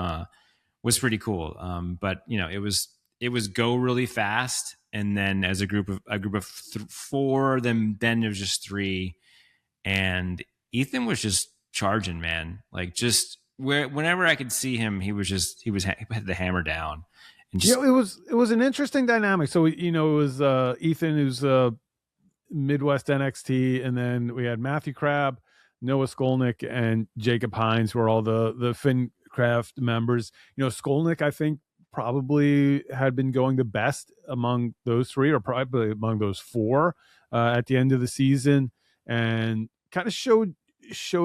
was pretty cool. But it was go really fast. And then as a group of 4, then there was just 3, and Ethan was just charging, man. Like just whenever I could see him, he had the hammer down. And just, it was an interesting dynamic. So it was Ethan, who's Midwest NXT, and then we had Matthew Crabb, Noah Skolnick, and Jacob Hines, who are all the Fincraft members. Skolnick, I think, probably had been going the best among those 3, or probably among those 4 at the end of the season, and kind of showed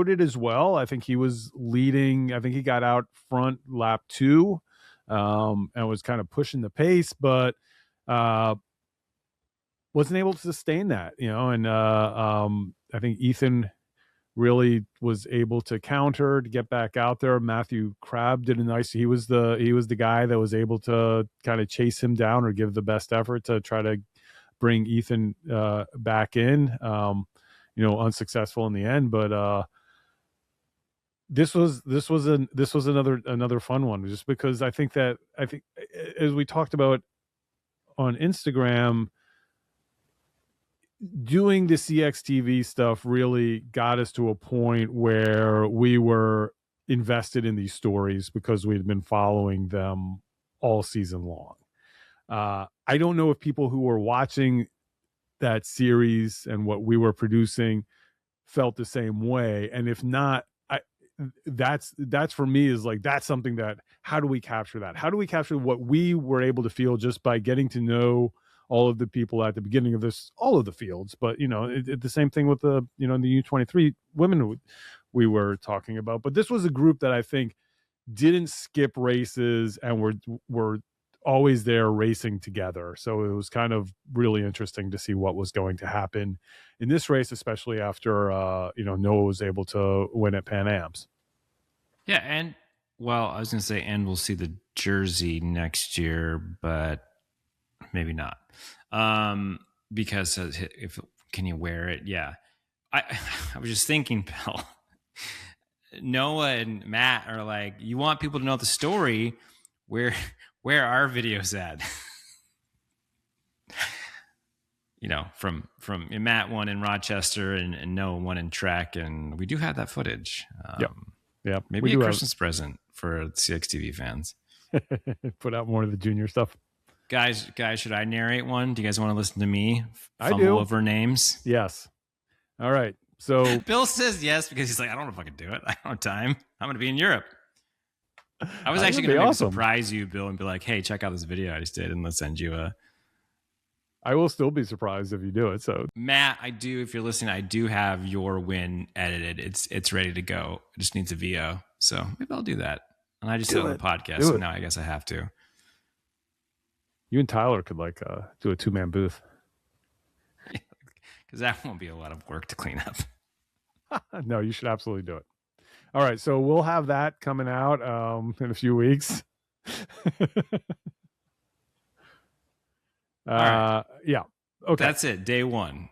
it as well. I think he was leading. I think he got out front lap 2 and was kind of pushing the pace, but wasn't able to sustain that, and I think Ethan really was able to counter to get back out there. Matthew Crabb did a nice. He was the guy that was able to kind of chase him down or give the best effort to try to bring Ethan back in. Unsuccessful in the end, but this was another fun one, just because I think as we talked about on Instagram, doing the CXTV stuff really got us to a point where we were invested in these stories because we'd been following them all season long. I don't know if people who were watching that series and what we were producing felt the same way. And if not, that's for me is like, that's something that, how do we capture that? How do we capture what we were able to feel just by getting to know all of the people at the beginning of this, all of the fields? But, you know, the same thing with the, you know, the U23 women we were talking about. But this was a group that I think didn't skip races and were always there racing together. So it was kind of really interesting to see what was going to happen in this race, especially after, you know, Noah was able to win at Pan Am's. Yeah. And well, I was going to say, and we'll see the jersey next year, but maybe not. Because if, can you wear it? Yeah. I was just thinking, Bill, Noah and Matt are like, you want people to know the story, where are videos at? You know, from Matt won in Rochester and Noah won in track, and we do have that footage. Yeah, maybe a Christmas present for CXTV fans. Put out more of the junior stuff. Guys, should I narrate one? Do you guys want to listen to me fumble over names? Yes. All right. So Bill says yes because he's like, I don't know if I can do it. I don't have time. I'm going to be in Europe. I was actually going to surprise you, Bill, and be like, hey, check out this video I just did, and let's send you a... I will still be surprised if you do it. So Matt, if you're listening, I do have your win edited. It's ready to go. It just needs a VO. So maybe I'll do that. And I just said on the podcast, so now I guess I have to. You and Tyler could like do a 2-man booth. Because that won't be a lot of work to clean up. No, you should absolutely do it. All right, so we'll have that coming out in a few weeks. Right. Yeah. Okay. That's it. Day 1.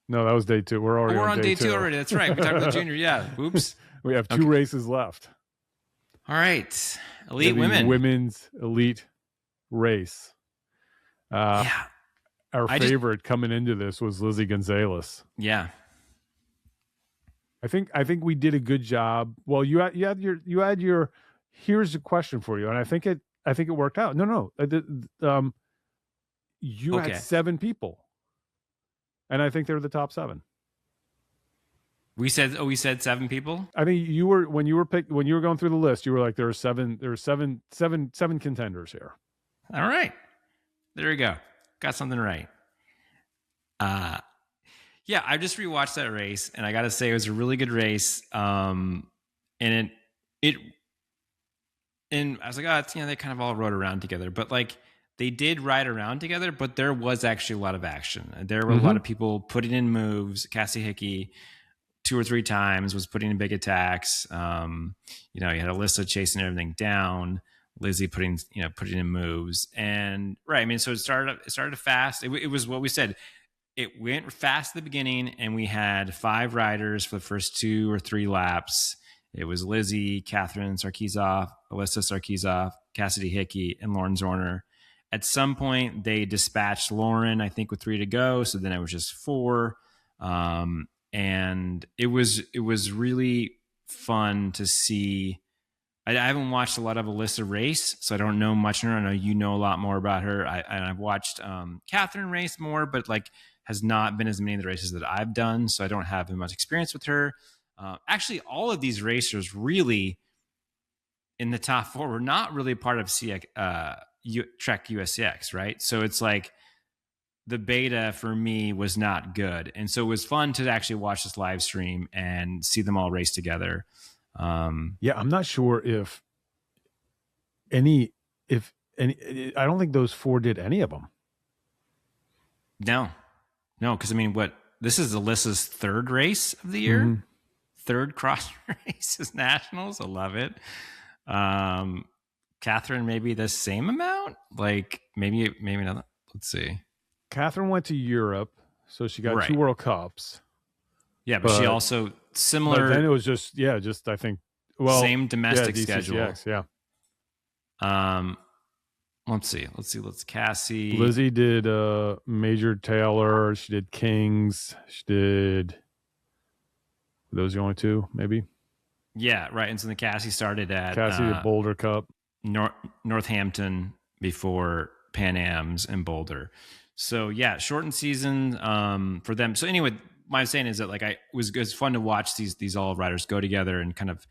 No, that was day 2. We're already on day 2 already. That's right. We talked about junior. Yeah. Oops. We have 2 races left. All right. Elite women. Women's elite race. Yeah. Our favorite coming into this was Lizzie Gonzalez. Yeah. I think we did a good job. Well, you had your here's a question for you, and I think it worked out. No. You had 7 people, and I think they were the top 7. We said 7 people. I think you were when you were going through the list. You were like, there are seven contenders here. All right, there we go. Got something right. Yeah, I just rewatched that race, and I got to say it was a really good race. And I was like, oh, they kind of all rode around together, but like they did ride around together, but there was actually a lot of action. There were a lot of people putting in moves. Cassie Hickey 2 or 3 times was putting in big attacks. You know, you had Alyssa chasing everything down, Lizzie putting in moves, and right. I mean, so it started fast. It was what we said. It went fast at the beginning, and we had 5 riders for the first 2 or 3 laps. It was Lizzie, Catherine Sarkisov, Alyssa Sarkisov, Cassidy Hickey, and Lauren Zorner. At some point, they dispatched Lauren, I think, with 3 to go. So then it was just 4. And it was really fun to see. I haven't watched a lot of Alyssa race, so I don't know much on her. I know you know a lot more about her. I've watched Catherine race more, but like has not been as many of the races that I've done, so I don't have as much experience with her. Actually, all of these racers really in the top 4 were not really part of Trek USCX, right? So it's like the beta for me was not good. And so it was fun to actually watch this live stream and see them all race together. Yeah, I'm not sure if any, I don't think those 4 did any of them. No, because I mean, this is Alyssa's 3rd race of the year, 3rd cross races nationals. I love it. Catherine, maybe the same amount, like maybe not. Let's see. Catherine went to Europe, so she got 2 World Cups. Yeah, but she also similar. But then it was just I think same domestic schedule. Yeah. Let's see. Let's Cassie. Lizzie did Major Taylor. She did Kings. She did. Those the only 2, maybe. Yeah, right. And so the Cassie started at Cassie, the Boulder Cup. Northampton before Pan Am's and Boulder. So yeah, shortened season for them. So anyway, my saying is that like it was fun to watch these all riders go together and kind of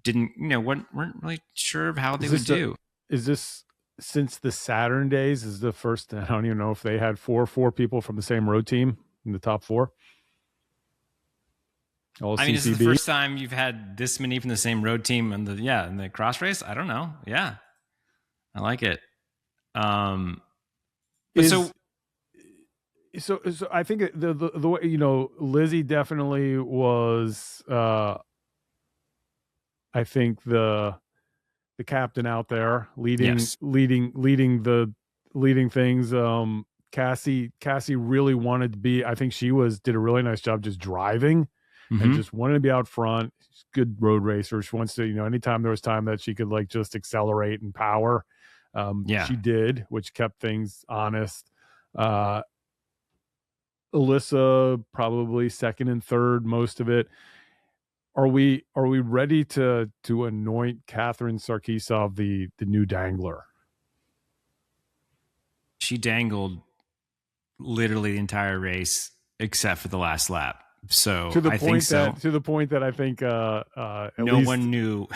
weren't really sure of how they would do. Is this since the Saturn days? Is the first? I don't even know if they had four people from the same road team in the top four. All I mean, this is the first time you've had this many from the same road team in the cross race. I don't know. Yeah, I like it. So I think the way, Lizzie definitely was. I think the captain out there leading things. Cassie really wanted to be. I think she did a really nice job just driving. Mm-hmm. And just wanted to be out front. She's a good road racer. She wants to, anytime there was time that she could like just accelerate and power, she did, which kept things honest. Alyssa probably second and third, most of it. Are we ready to anoint Catherine Sarkisov the new dangler? She dangled literally the entire race except for the last lap. So to the point that I think no one knew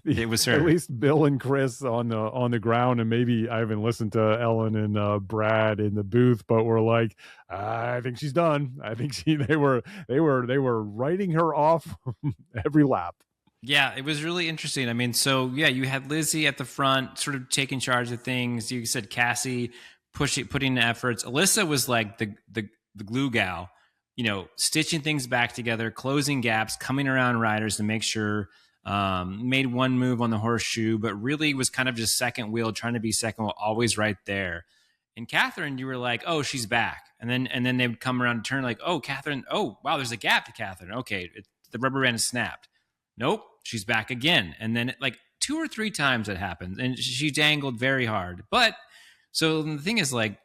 it was her. At least Bill and Chris on the ground, and maybe I haven't listened to Ellen and Brad in the booth, but we're like, I think she's done. I think they were writing her off every lap. Yeah, it was really interesting. I mean, so yeah, you had Lizzie at the front, sort of taking charge of things. You said Cassie putting in efforts. Alyssa was like the glue gal. Stitching things back together, closing gaps, coming around riders to make sure, made one move on the horseshoe, but really was kind of just second wheel, trying to be second wheel, always right there. And Catherine, you were like, oh, she's back. And then they would come around and turn like, oh, Catherine, oh, wow, there's a gap to Catherine. Okay, the rubber band is snapped. Nope, she's back again. And then like 2 or 3 times it happened. And she dangled very hard. But so the thing is like,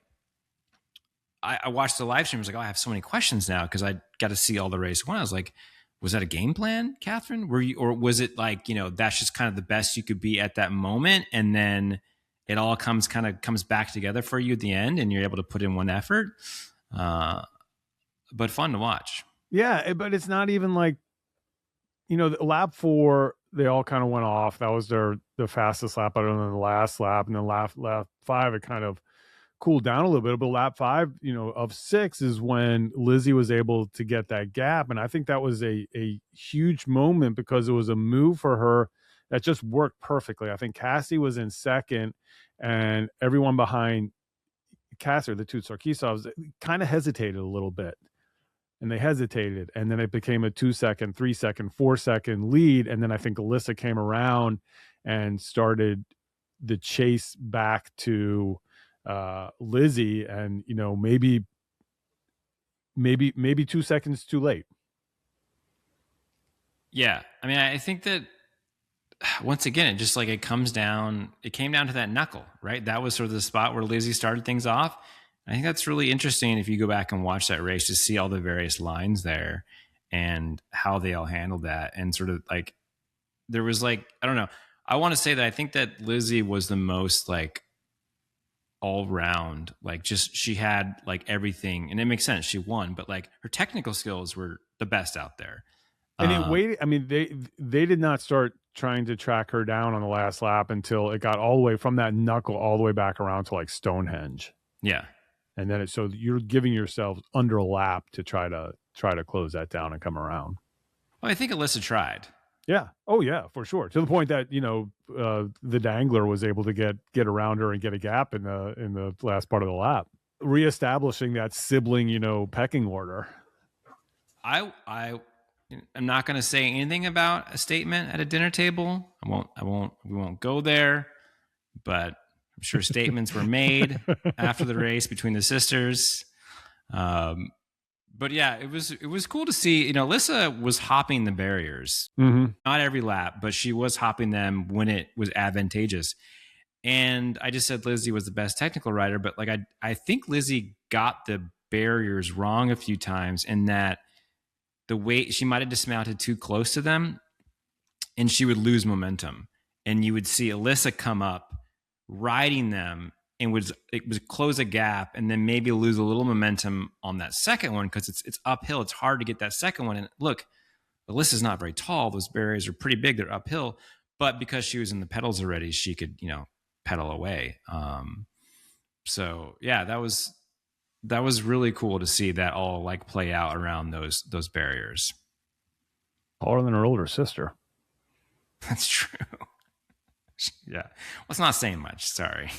I watched the live stream. I was like, oh, I have so many questions now because I got to see all the race one. I was like, was that a game plan, Catherine? Or was it like, that's just kind of the best you could be at that moment, and then it all comes back together for you at the end, and you're able to put in one effort. But fun to watch. Yeah, but it's not even like, lap 4, they all kind of went off. That was the fastest lap other than the last lap, and then lap 5, it kind of cooled down a little bit, but lap 5, of 6 is when Lizzie was able to get that gap. And I think that was a huge moment because it was a move for her that just worked perfectly. I think Cassie was in second, and everyone behind Cassie, the two Sarkisovs, kind of hesitated a little bit. And they hesitated, and then it became a 2-second, 3-second, 4-second lead. And then I think Alyssa came around and started the chase back to Lizzie, and maybe 2 seconds too late. Yeah, I mean, I think that once again, it came down to that knuckle, right? That was sort of the spot where Lizzie started things off. I think that's really interesting if you go back and watch that race to see all the various lines there and how they all handled that, and sort of like there was like, I don't know, I want to say that I think that Lizzie was the most like all round, like just she had like everything, and it makes sense, she won, but like her technical skills were the best out there. And they did not start trying to track her down on the last lap until it got all the way from that knuckle all the way back around to like Stonehenge. Yeah. And then so you're giving yourself under a lap to try to close that down and come around. Well, I think Alyssa tried. Yeah. Oh yeah, for sure. To the point that, the dangler was able to get around her and get a gap in the last part of the lap, reestablishing that sibling, pecking order. I'm not going to say anything about a statement at a dinner table. We won't go there, but I'm sure statements were made after the race between the sisters. But yeah, it was cool to see, Alyssa was hopping the barriers, not every lap, but she was hopping them when it was advantageous. And I just said Lizzie was the best technical rider, but like, I think Lizzie got the barriers wrong a few times, in that the weight, she might've dismounted too close to them. and she would lose momentum. And you would see Alyssa come up riding them and it would close a gap and then maybe lose a little momentum on that second one because it's uphill. It's hard to get that second one. And look, Alyssa's not very tall. Those barriers are pretty big. They're uphill. But because she was in the pedals already, she could, pedal away. So yeah, that was really cool to see that all like play out around those barriers. Taller than her older sister. That's true. Yeah. Well, it's not saying much. Sorry.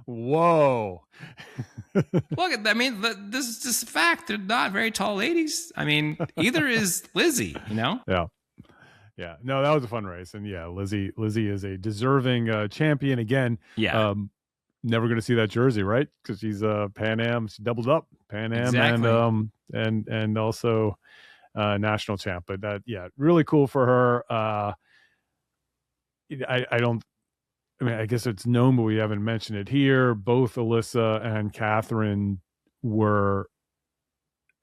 Whoa. Look, I mean, this is just a fact. They're not very tall ladies. I mean, either is Lizzie, Yeah. Yeah. No, that was a fun race. And yeah, Lizzie is a deserving champion again. Yeah. Never going to see that jersey, right? Because she's Pan Am. She doubled up Pan Am exactly. and also national champ. But that, yeah, really cool for her. I guess it's known, but we haven't mentioned it here. Both Alyssa and Catherine were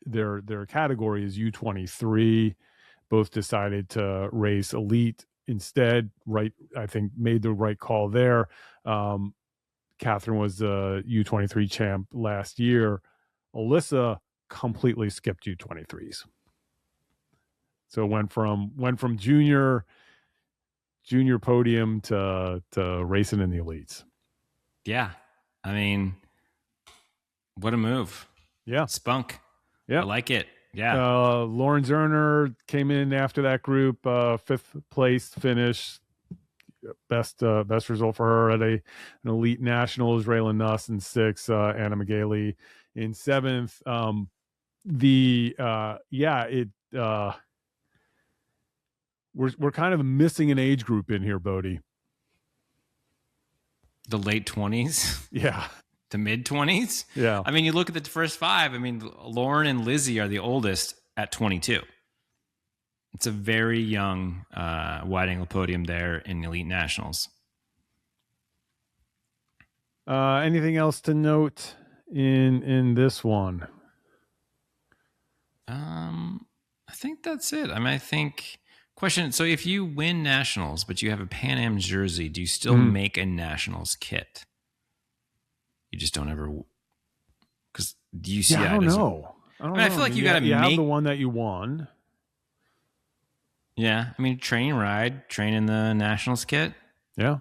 their category is U23. Both decided to race elite instead. Right, I think made the right call there. Catherine was the U23 champ last year. Alyssa completely skipped U23s. So went from junior podium to racing in the elites. Yeah. I mean, what a move. Yeah. Spunk. Yeah. I like it. Yeah. Lauren Zerner came in after that group, 5th place finish. Best result for her at an elite nationals. Raylan Nuss in 6th, Anna McGaley in 7th. We're kind of missing an age group in here, Boedi. The late 20s? Yeah. The mid 20s? Yeah. I mean, you look at the first 5. I mean, Lauren and Lizzie are the oldest at 22. It's a very young wide angle podium there in Elite Nationals. Anything else to note in this one? I think that's it. I mean, question. So if you win nationals, but you have a Pan Am jersey, do you still make a nationals kit? You just don't ever, because UCI I don't know. I feel like you got to make have the one that you won. Yeah, I mean, train in the nationals kit. Yeah.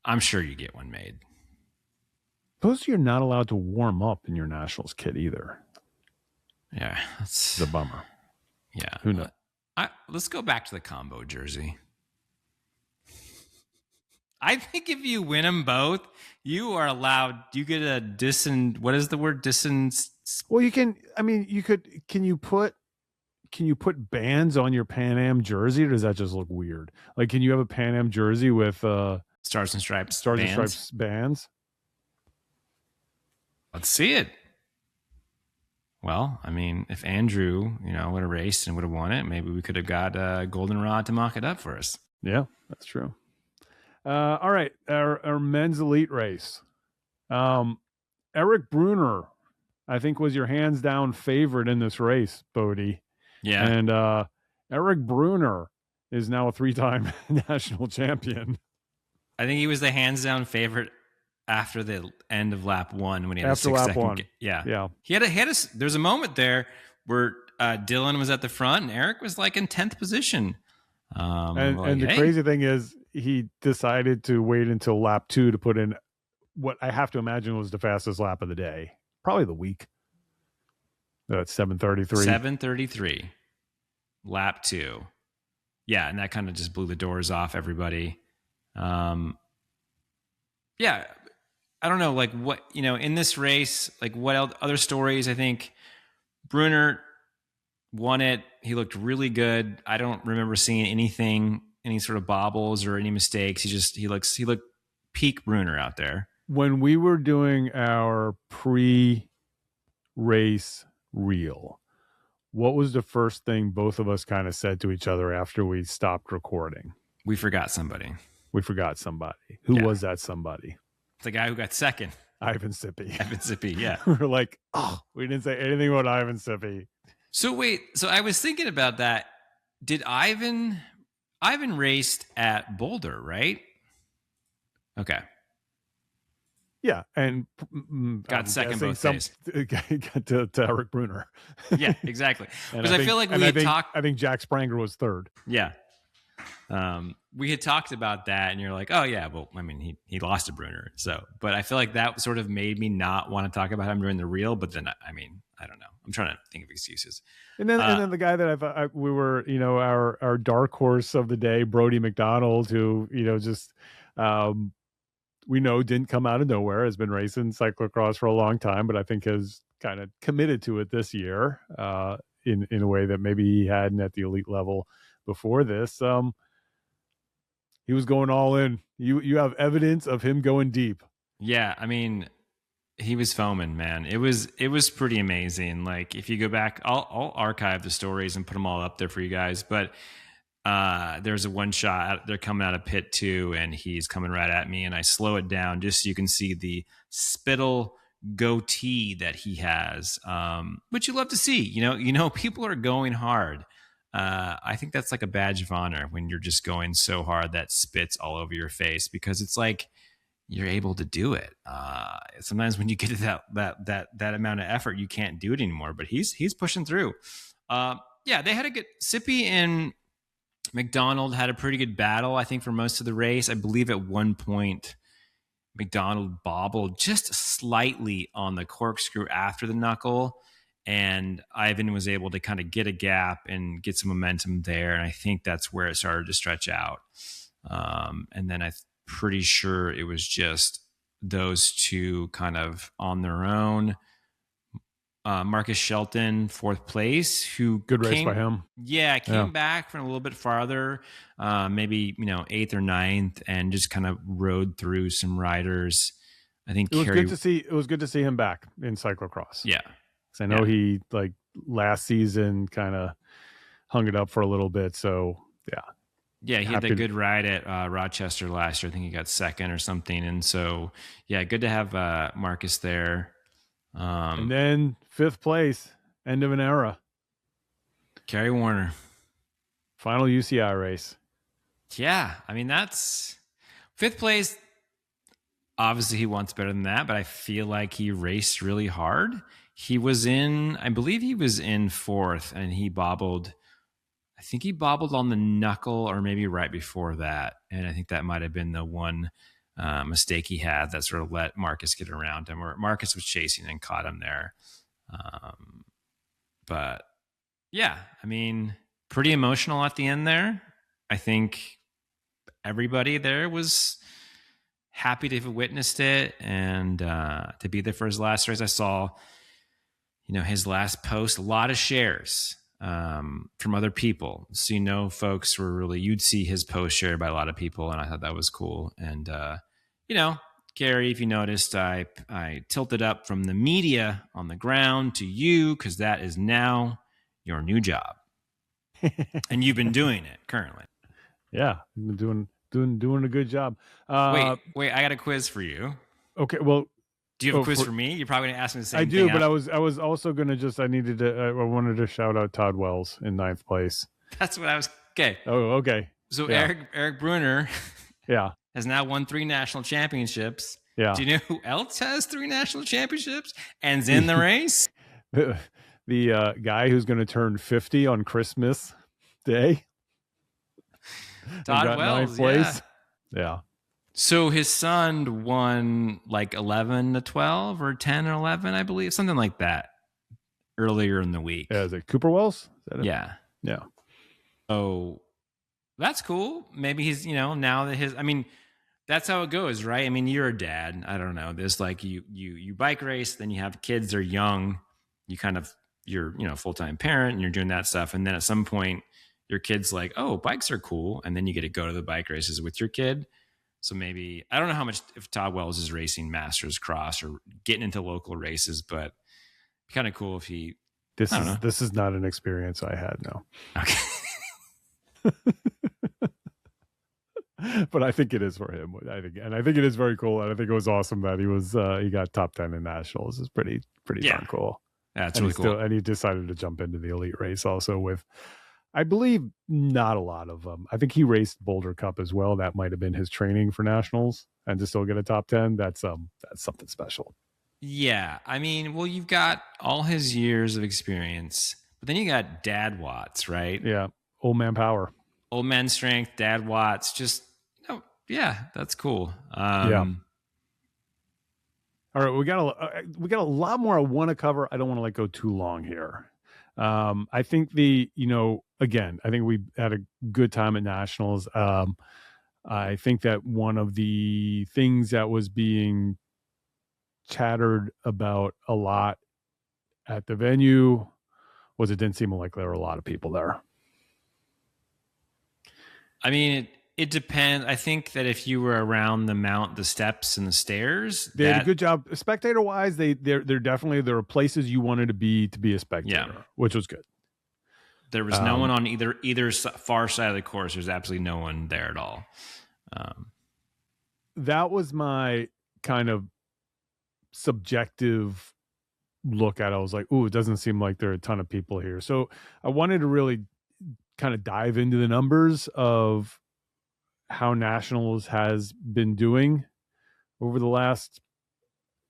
I'm sure you get one made. Suppose you're not allowed to warm up in your nationals kit either. Yeah, that's a bummer. Yeah, who knows? Let's go back to the combo jersey. I think if you win them both, you are allowed. You get a what is the word? Well, you can. I mean, you could. Can you put bands on your Pan Am jersey, or does that just look weird? Like, can you have a Pan Am jersey with Stars and Stripes bands? Let's see it. Well, I mean, if Andrew, would have raced and would have won it, maybe we could have got a goldenrod to mock it up for us. Yeah, that's true. All right, our men's elite race. Eric Bruner, I think, was your hands down favorite in this race, Boedi. Yeah. And Eric Bruner is now a 3-time national champion. I think he was the hands down favorite after the end of lap 1 when he had after a 6 lap second. 1. Yeah. He had a there's a moment there where Dylan was at the front and Eric was like in 10th position. And the crazy thing is he decided to wait until lap 2 to put in what I have to imagine was the fastest lap of the day, probably the week. That's 7:33. 7:33, lap 2. Yeah, and that kind of just blew the doors off everybody. Yeah, I don't know, like what, in this race, like what other stories. I think Bruner won it. He looked really good. I don't remember seeing any sort of bobbles or any mistakes. He looked peak Bruner out there. When we were doing our pre-race reel, what was the first thing both of us kind of said to each other after we stopped recording? We forgot somebody. Who was that somebody? The guy who got second. Ivan Sippy. Yeah. We were like, we didn't say anything about Ivan Sippy. So wait, I was thinking about that. Did Ivan Ivan raced at Boulder, right? Okay. Yeah, and Got second both days. Got to Eric Bruner. Yeah, exactly. And Because I feel like we had talked. I think Jack Spranger was third. Yeah. We had talked about that, and you're like, oh yeah, well, I mean, he lost to Bruner, so. But I feel like that sort of made me not want to talk about him during the reel. But then, I mean, I don't know. I'm trying to think of excuses. And then the guy that I thought we were, our dark horse of the day, Boedi McDonald, who just we know didn't come out of nowhere, has been racing cyclocross for a long time, but I think has kind of committed to it this year in a way that maybe he hadn't at the elite level before this. He was going all in. You have evidence of him going deep. Yeah, I mean, he was foaming, man. It was pretty amazing. Like, if you go back, I'll archive the stories and put them all up there for you guys. But there's a one shot. They're coming out of pit 2, and he's coming right at me, and I slow it down just so you can see the spittle goatee that he has, which you love to see. You know, people are going hard. I think that's like a badge of honor when you're just going so hard that spits all over your face, because it's like you're able to do it. Sometimes when you get to that amount of effort, you can't do it anymore. But he's pushing through. Yeah, they had a good Sippy and McDonald had a pretty good battle, I think, for most of the race. I believe at one point McDonald bobbled just slightly on the corkscrew after the knuckle, and Ivan was able to kind of get a gap and get some momentum there. And I think that's where it started to stretch out. And then I'm pretty sure it was just those two kind of on their own. Marcus Shelton, 4th place, who good race by him. Yeah, came back from a little bit farther, maybe 8th or 9th, and just kind of rode through some riders. I think it was good to see him back in cyclocross. Yeah, because I know he like last season kind of hung it up for a little bit. So yeah, he had a good ride at Rochester last year. I think he got 2nd or something, and so yeah, good to have Marcus there. And then 5th place, end of an era. Kerry Warner. Final UCI race. Yeah, I mean, that's 5th place. Obviously, he wants better than that, but I feel like he raced really hard. I believe he was in 4th, and he bobbled. I think he bobbled on the knuckle, or maybe right before that. And I think that might have been the one mistake he had that sort of let Marcus get around him, or Marcus was chasing and caught him there. But yeah, I mean, pretty emotional at the end there. I think everybody there was happy to have witnessed it and to be there for his last race. I saw, his last post, a lot of shares from other people. So, folks were really, you'd see his post shared by a lot of people, and I thought that was cool. And, Gary, if you noticed, I tilted up from the media on the ground to you, because that is now your new job. And you've been doing it currently. Yeah, you've been doing a good job. Wait, I got a quiz for you. Okay, well, do you have a quiz for me? You're probably going to ask me the same thing. I do, but I was also going to I wanted to shout out Todd Wells in 9th place. That's what I was. Okay. Oh, okay. So yeah. Eric Bruner has now won 3 national championships. Yeah. Do you know who else has 3 national championships and's in the race? The guy who's going to turn 50 on Christmas Day. Todd Wells, 9th place. Yeah. So his son won like 11 to 12 or 10 or 11, I believe, something like that earlier in the week. Yeah, is it Cooper Wells? Is that it? Yeah. Yeah. Oh, that's cool. Maybe he's, now that that's how it goes, right? I mean, you're a dad. I don't know. There's like you bike race, then you have kids, they're young. You're a full-time parent and you're doing that stuff. And then at some point your kid's like, oh, bikes are cool. And then you get to go to the bike races with your kid. So maybe, I don't know how much, if Todd Wells is racing Masters Cross or getting into local races, but kind of cool if he, this is not an experience I had. No. Okay. But I think it is for him. I think it is very cool. And I think it was awesome that he got top 10 in nationals. It's pretty darn cool. Yeah, it's really cool. And he decided to jump into the elite race also with I believe not a lot of them. I think he raced Boulder Cup as well. That might have been his training for nationals, and to still get a top 10, that's something special. Yeah, I mean, well, you've got all his years of experience, but then you got Dad Watts, right? Yeah, old man power. Old man strength, Dad Watts. Just yeah, that's cool. Yeah. All right, we got a lot more I want to cover. I don't want to go too long here. I think again, I think we had a good time at nationals. I think that one of the things that was being chattered about a lot at the venue was it didn't seem like there were a lot of people there. I mean, it depends. I think that if you were around the steps and the stairs, they had a good job. Spectator wise, they're definitely, there were places you wanted to be a spectator, which was good. There was no one on either far side of the course. There's absolutely no one there at all. That was my kind of subjective look at it. I was like, ooh, it doesn't seem like there are a ton of people here. So I wanted to really kind of dive into the numbers of how nationals has been doing over the last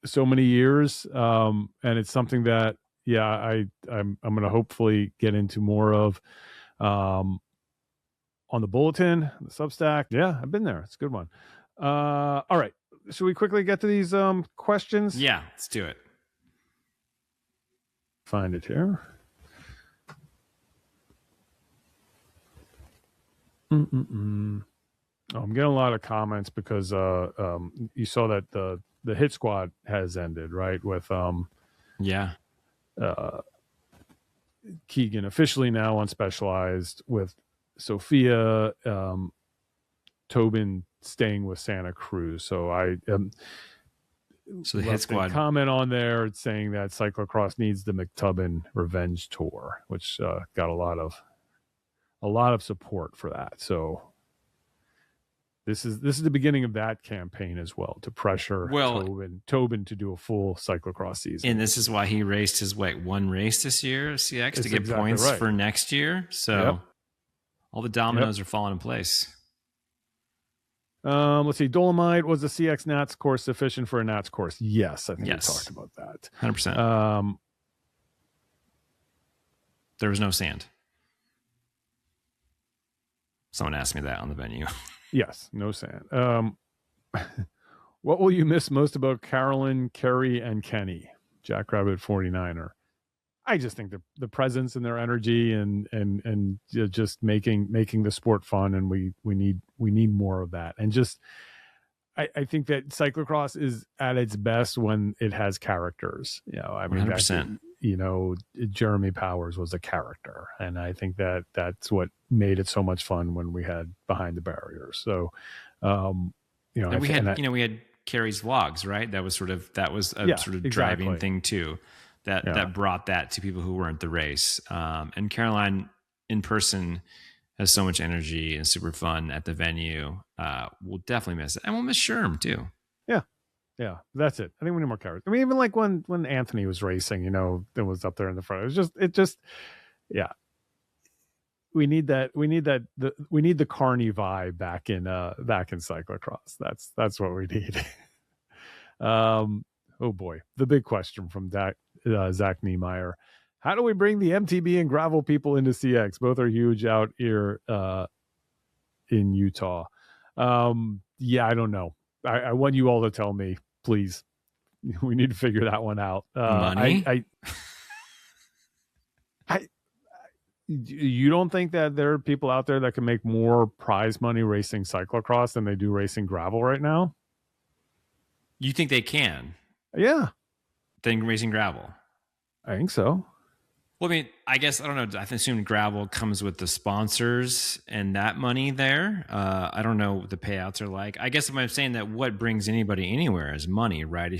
so many years. And it's something that, I'm going to hopefully get into more of on the bulletin, the Substack. Yeah, I've been there. It's a good one. All right. Should we quickly get to these questions? Yeah, let's do it. Find it here. Oh, I'm getting a lot of comments because you saw that the hit squad has ended, right? With Keegan officially now on Specialized, with Sophia, Tobin staying with Santa Cruz. So so the hit squad comment on there saying that Cyclocross needs the McTubbin Revenge Tour, which got a lot of support for that. So this is the beginning of that campaign as well, to pressure Tobin to do a full cyclocross season. And this is why he raced his one race this year, CX, to get points for next year. So all the dominoes are falling in place. Let's see. Dolomite, was the CX Nats course sufficient for a Nats course? Yes, I think we talked about that. 100%. There was no sand. Someone asked me that on the venue. Yes, no sand. What will you miss most about Carolyn, Kerry, and Kenny? Jackrabbit 49er. I just think the presence and their energy and just making the sport fun, and we need more of that. And just I think that cyclocross is at its best when it has characters. I mean, 100%. Jeremy Powers was a character, and I think that that's what made it so much fun when we had Behind the Barriers. So, we had Carrie's vlogs, right? That was a driving thing too. That brought that to people who weren't the race. And Caroline in person has so much energy and super fun at the venue. We'll definitely miss it, and we'll miss Sherm too. Yeah, that's it. I think we need more characters. I mean, even like when Anthony was racing, it was up there in the front. It just, we need that. We need the Carney vibe back in cyclocross. That's what we need. Oh boy, the big question from Zach Niemeyer: how do we bring the MTB and gravel people into CX? Both are huge out here in Utah. I don't know. I want you all to tell me, please. We need to figure that one out. Money? You don't think that there are people out there that can make more prize money racing cyclocross than they do racing gravel right now? You think they can? Yeah. Than racing gravel? I think so. Well, I mean, I guess, I don't know. I assume gravel comes with the sponsors and that money there. I don't know what the payouts are like. I guess I'm saying that what brings anybody anywhere is money, right?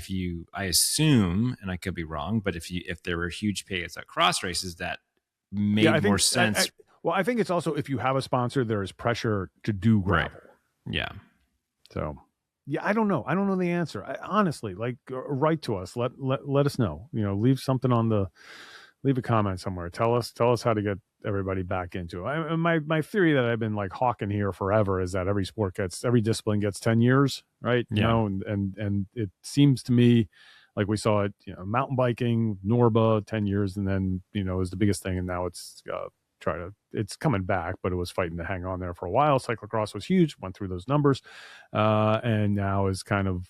I assume, and I could be wrong, but if there were huge payouts at cross races, that made more sense. I think it's also, if you have a sponsor, there is pressure to do gravel. Right. Yeah. So, I don't know. I don't know the answer. Honestly, write to us. Let us know. Leave something on the Leave a comment somewhere. Tell us how to get everybody back into it. My theory that I've been like hawking here forever is that every discipline gets 10 years, right? You Yeah. know, and it seems to me like we saw it, mountain biking, Norba, 10 years, and then, is the biggest thing. And now it's it's coming back, but it was fighting to hang on there for a while. Cyclocross was huge, went through those numbers, and now is kind of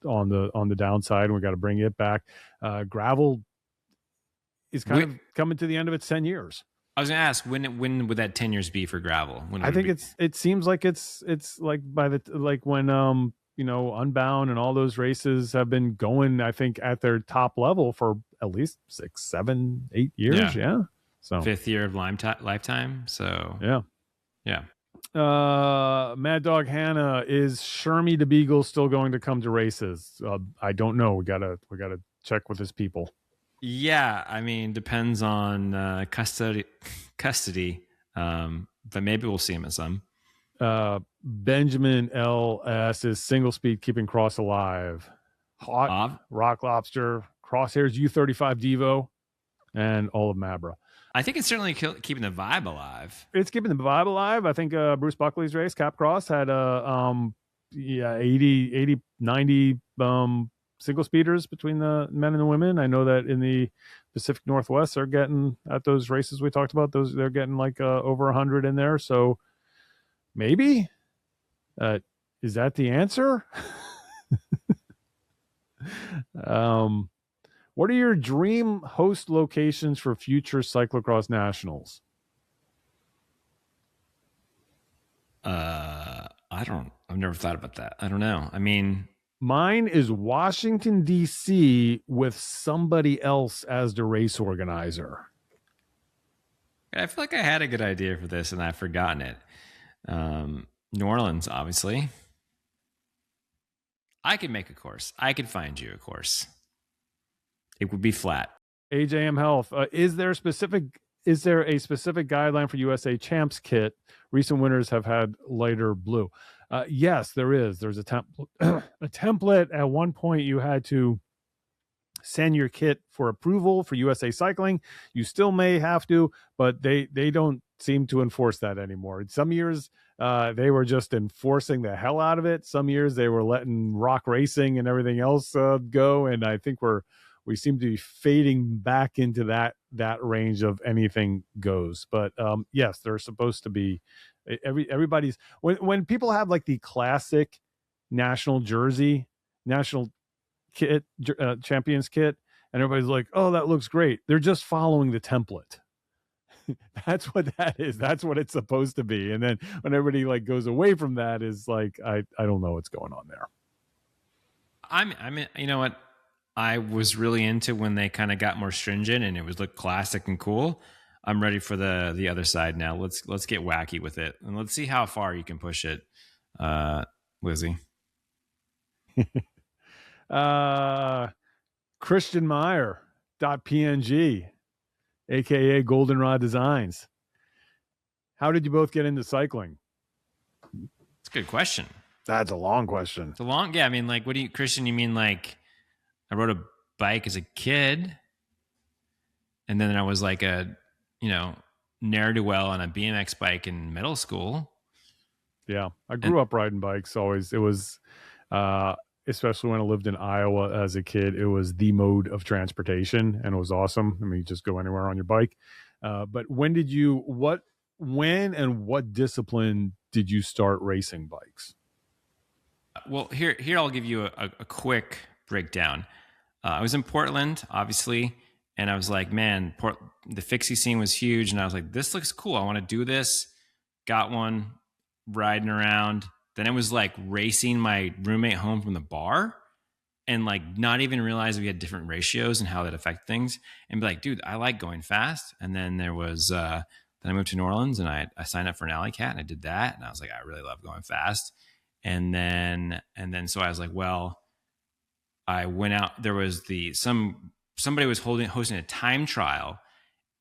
on the downside, and we got to bring it back. Gravel is kind of coming to the end of its 10 years. I was going to ask, when would that 10 years be for gravel? I think it seems like it's like when Unbound and all those races have been going, I think, at their top level for at least 6, 7, 8 years. Yeah. So 5th year of lifetime. So yeah. Mad Dog Hannah, is Shermie the Beagle still going to come to races? I don't know. We gotta check with his people. Yeah, I mean, depends on custody, but maybe we'll see him at some. Benjamin LS is single speed keeping Cross alive. Hot Rock Lobster, Crosshairs U35 Devo, and all of Mabra. I think it's certainly keeping the vibe alive. It's keeping the vibe alive. I think Bruce Buckley's race, Cap Cross, had 80, 90 single speeders between the men and the women. I know that in the Pacific Northwest, they're getting at those races we talked about. They're getting like over 100 in there. So maybe is that the answer? What are your dream host locations for future Cyclocross Nationals? I've never thought about that. I don't know. I mean, mine is Washington, D.C. with somebody else as the race organizer. I feel like I had a good idea for this and I've forgotten it. New Orleans, obviously. I could make a course. I could find you a course. It would be flat. AJM Health. Is there a specific guideline for USA Champs kit? Recent winners have had lighter blue. Yes, there is. There's a template. At one point, you had to send your kit for approval for USA Cycling. You still may have to, but they don't seem to enforce that anymore. Some years they were just enforcing the hell out of it. Some years they were letting Rock Racing and everything else go, and I think we seem to be fading back into that range of anything goes. But yes, they're supposed to be everybody's when people have like the classic national jersey, national kit, champions kit, and everybody's like, oh, that looks great. They're just following the template. That's what that is. That's what it's supposed to be. And then when everybody like goes away from that, is like, I don't know what's going on there. I mean, you know what? I was really into when they kind of got more stringent and it was look classic and cool. I'm ready for the other side now. Let's get wacky with it and let's see how far you can push it, Lizzie. Christian Meyer .png, aka Goldenrod Designs. How did you both get into cycling? It's a good question. That's a long question. It's a long, yeah. I mean, like, what do you, Christian? You mean like I rode a bike as a kid, and then I was like a, ne'er-do-well on a BMX bike in middle school. Yeah, I grew up riding bikes. Always, it was, especially when I lived in Iowa as a kid, it was the mode of transportation, and it was awesome. I mean, you just go anywhere on your bike. But when and what discipline did you start racing bikes? Well, here I'll give you a quick breakdown. I was in Portland, obviously, and I was like, man, the fixie scene was huge, and I was like, this looks cool. I want to do this. Got one, riding around. Then it was like racing my roommate home from the bar and like not even realize we had different ratios and how that affect things, and be like, dude, I like going fast. And then there was, then I moved to New Orleans and I signed up for an Alley Cat and I did that. And I was like, I really love going fast. And then so I was like, well, I went out, there was somebody was hosting a time trial,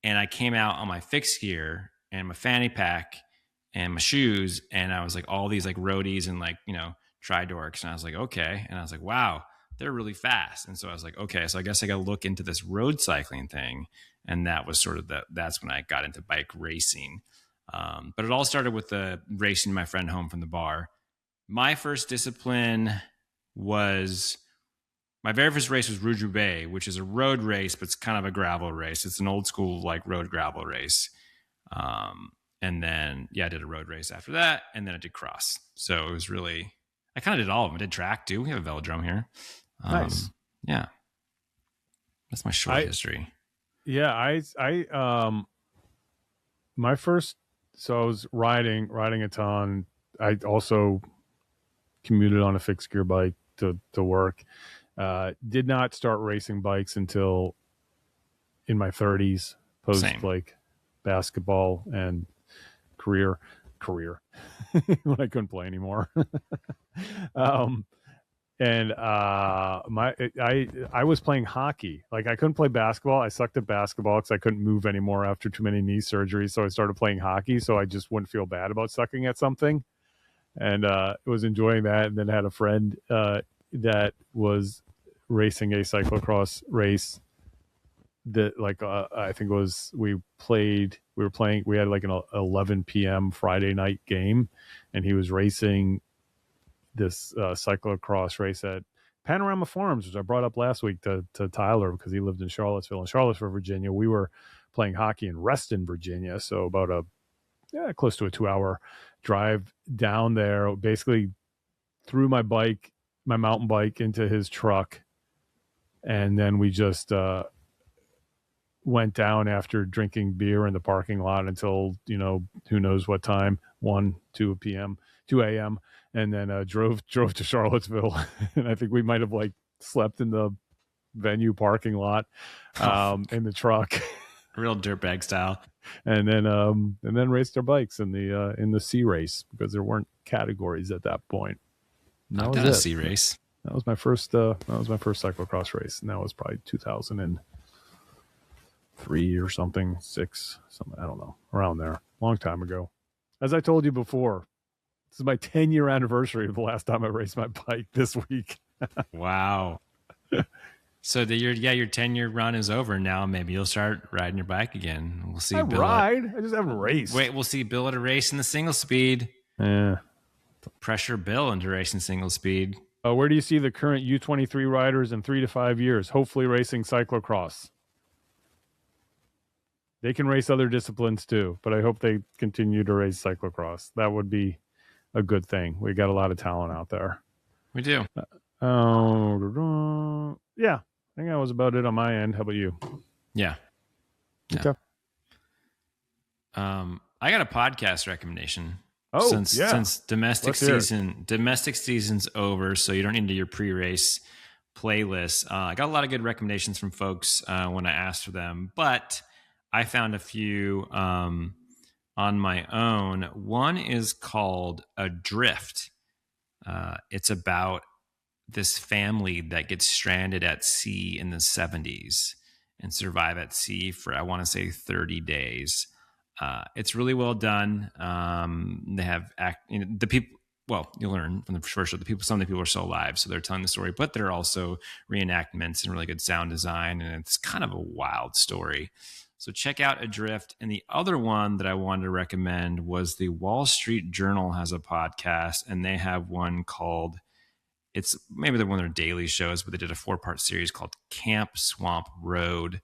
and I came out on my fixed gear and my fanny pack and my shoes, and I was like all these like roadies and like, tri-dorks, and I was like, okay. And I was like, wow, they're really fast. And so I was like, okay, so I guess I got to look into this road cycling thing. And that was sort of that's when I got into bike racing. But it all started with the racing my friend home from the bar. My first discipline was, my very first race was Rouge-Roubaix, which is a road race, but it's kind of a gravel race. It's an old school like road gravel race. And then, I did a road race after that, and then I did cross. So it was really, I kind of did all of them. I did track too. We have a velodrome here. Nice. Yeah. That's my short history. Yeah. My first, so I was riding a ton. I also commuted on a fixed gear bike to work. Did not start racing bikes until in my 30s, post like basketball and career when I couldn't play anymore. And I was playing hockey. Like, I couldn't play basketball. I sucked at basketball because I couldn't move anymore after too many knee surgeries. So I started playing hockey, so I just wouldn't feel bad about sucking at something. And was enjoying that. And then I had a friend that was racing a cyclocross race that, like, I think it was, we had like an 11 p.m. Friday night game, and he was racing this cyclocross race at Panorama Farms, which I brought up last week to Tyler because he lived in Charlottesville. In Charlottesville, Virginia, we were playing hockey in Reston, Virginia, so about close to a 2-hour drive down there. Basically, threw my mountain bike into his truck, and then we just went down after drinking beer in the parking lot until, who knows what time, 2 a.m. And then drove to Charlottesville. And I think we might have like slept in the venue parking lot in the truck. Real dirtbag style. And then raced our bikes in the C race, because there weren't categories at that point. I've done a C race. That was my first cyclocross race, and that was probably 2003 or something, 6, something, I don't know, around there, long time ago. As I told you before, this is my 10-year anniversary of the last time I raced my bike this week. Wow. So your 10-year run is over now. Maybe you'll start riding your bike again. We'll see. I just haven't raced. Wait, we'll see Bill at a race in the single speed. Yeah. Pressure Bill into racing single speed. Where do you see the current U23 riders in 3 to 5 years? Hopefully racing cyclocross. They can race other disciplines too, but I hope they continue to race cyclocross. That would be a good thing. We got a lot of talent out there. We do. Yeah, I think that was about it on my end. How about you? Yeah. Okay. I got a podcast recommendation. Oh, since domestic season's over, so you don't need to do your pre-race playlist. I got a lot of good recommendations from folks when I asked for them, but I found a few on my own. One is called Adrift. It's about this family that gets stranded at sea in the 70s and survive at sea for, I want to say, 30 days. It's really well done. They have the people. Well, you learn from the first show. Some of the people are still alive, so they're telling the story, but they're also reenactments and really good sound design, and it's kind of a wild story. So check out Adrift. And the other one that I wanted to recommend was the Wall Street Journal has a podcast, and they have one called, it's maybe they're one of their daily shows, but they did a 4-part series called Camp Swamp Road.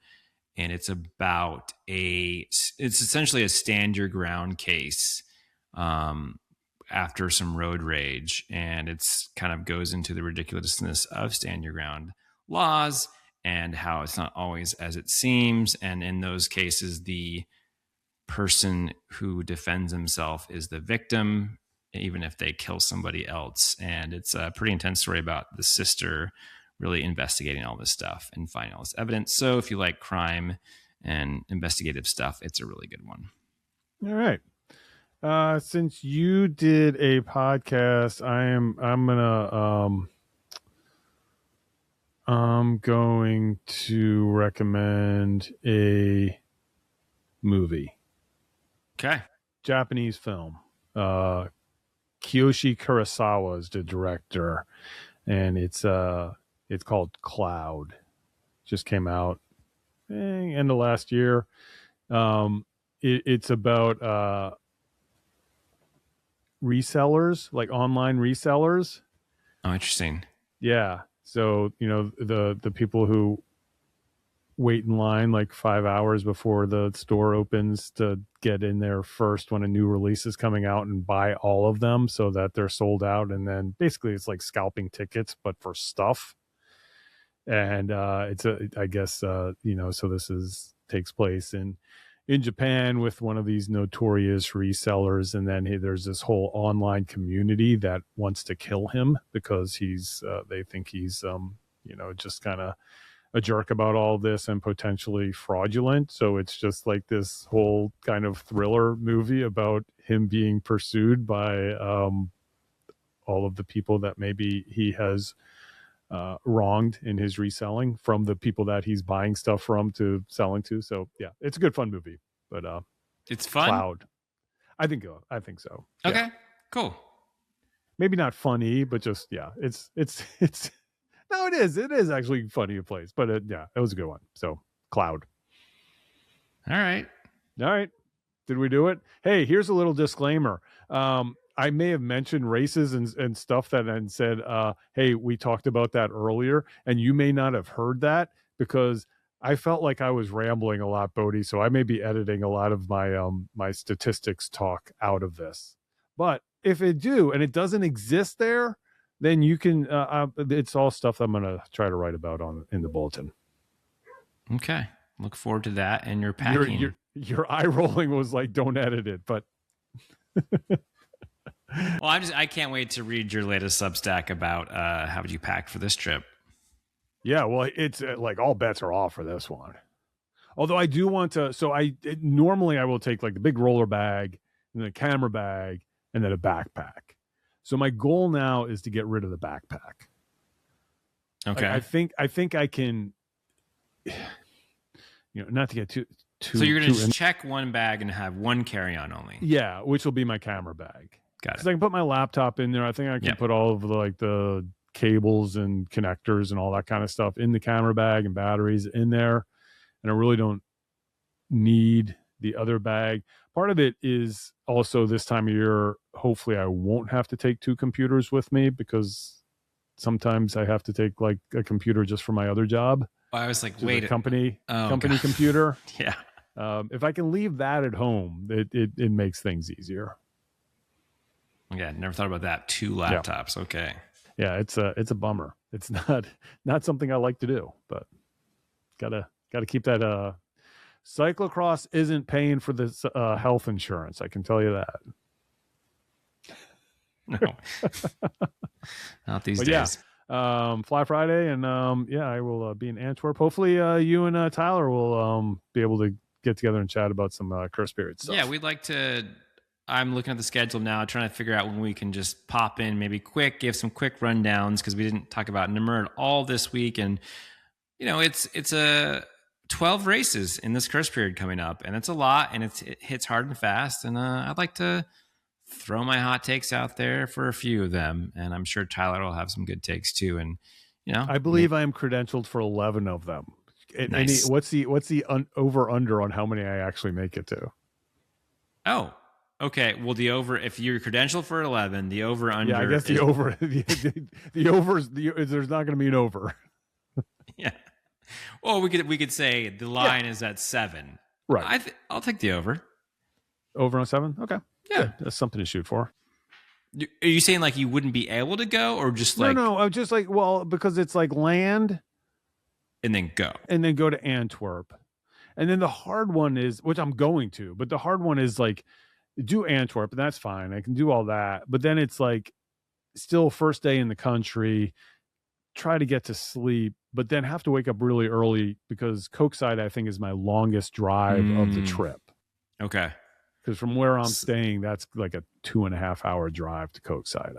And it's about it's essentially a stand your ground case after some road rage. And it's kind of goes into the ridiculousness of stand your ground laws and how it's not always as it seems. And in those cases, the person who defends himself is the victim, even if they kill somebody else. And it's a pretty intense story about the sister really investigating all this stuff and finding all this evidence. So if you like crime and investigative stuff, it's a really good one. All right. Since you did a podcast, I'm going to recommend a movie. Okay. Japanese film. Kiyoshi Kurosawa is the director, and it's called Cloud. Just came out end of last year. It's about resellers, like online resellers. Oh, interesting. Yeah. So, the people who wait in line like 5 hours before the store opens to get in there first when a new release is coming out and buy all of them so that they're sold out. And then basically it's like scalping tickets, but for stuff. And I guess, so this takes place in Japan with one of these notorious resellers. And then there's this whole online community that wants to kill him because they think he's, just kind of a jerk about all this and potentially fraudulent. So it's just like this whole kind of thriller movie about him being pursued by all of the people that maybe he has wronged in his reselling, from the people that he's buying stuff from to selling to. So yeah, it's a good fun movie. But it's fun. Cloud, I think so. Okay, yeah. Cool. Maybe not funny, but just it's no, it is actually funny in place. But it was a good one. So Cloud. All right. Did we do it? Hey, here's a little disclaimer. I may have mentioned races and stuff and said, hey, we talked about that earlier, and you may not have heard that because I felt like I was rambling a lot, Boedi. So I may be editing a lot of my my statistics talk out of this. But if it do and it doesn't exist there, then you can. It's all stuff I'm going to try to write about in the bulletin. Okay, look forward to that. And your packing. Your eye rolling was like, don't edit it, but. Well, I can't wait to read your latest Substack about how would you pack for this trip. Yeah, well, it's like all bets are off for this one. Although I do want to, so normally I will take like the big roller bag and then a camera bag and then a backpack. So my goal now is to get rid of the backpack. Okay. Like, I think I can, not to get too. So you're going to check one bag and have one carry-on only. Yeah, which will be my camera bag. Got it. Because I can put my laptop in there. I think I can put all of the cables and connectors and all that kind of stuff in the camera bag and batteries in there. And I really don't need the other bag. Part of it is also this time of year, hopefully I won't have to take two computers with me because sometimes I have to take like a computer just for my other job. I was like, wait, company computer. Yeah. If I can leave that at home, it makes things easier. Yeah, never thought about that. Two laptops. Yeah. Okay. Yeah, it's a bummer. It's not something I like to do, but gotta keep that. Cyclocross isn't paying for this health insurance. I can tell you that. No, not these days. Yeah, Fly Friday, and I will be in Antwerp. Hopefully, you and Tyler will be able to get together and chat about some Curse Spirit stuff. Yeah, we'd like to. I'm looking at the schedule now, trying to figure out when we can just pop in, maybe give some quick rundowns because we didn't talk about Nimrod all this week, and it's a 12 races in this Curse Period coming up, and it's a lot, and it hits hard and fast, and I'd like to throw my hot takes out there for a few of them, and I'm sure Tyler will have some good takes too, and I believe I am credentialed for 11 of them. Nice. What's the over under on how many I actually make it to? Oh. Okay, well, the over, if you're credentialed for 11, the over under. Yeah, I guess the over, the overs, there's not going to be an over. Yeah. Well, we could say the line is at 7. Right. I'll take the over. Over on 7? Okay. Yeah. Good. That's something to shoot for. Are you saying like you wouldn't be able to go or just like. No, I'm just like, well, because it's like land. And then go. And then go to Antwerp. And then the hard one is, which I'm going to, but the hard one is like, do Antwerp, and that's fine. I can do all that. But then it's like still first day in the country, try to get to sleep, but then have to wake up really early because Kokeside, I think, is my longest drive of the trip. Okay. Because from where I'm staying, that's like a 2.5 hour drive to Kokeside.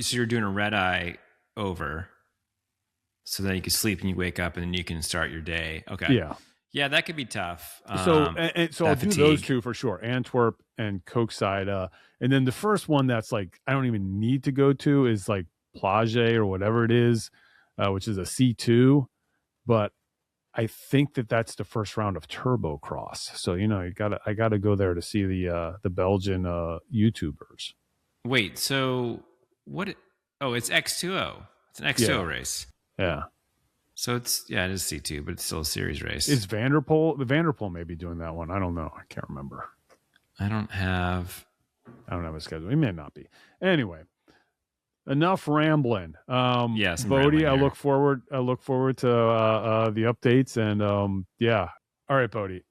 So you're doing a red eye over so that you can sleep and you wake up and then you can start your day. Okay. Yeah. Yeah, that could be tough. So I'll do those two for sure, Antwerp and Kokeside. And then the first one that's like I don't even need to go to is like Plage or whatever it is, which is a C2. But I think that's the first round of Turbo Cross. So I gotta go there to see the Belgian YouTubers. Wait, so what? Oh, it's X2O. It's an X2O race. Yeah. So it is C2, but it's still a series race. Is Vanderpool may be doing that one? I don't know. I can't remember. I don't have a schedule. He may not be. Anyway, enough rambling. Yes, Boedi, I look forward to the updates, and yeah. All right, Boedi.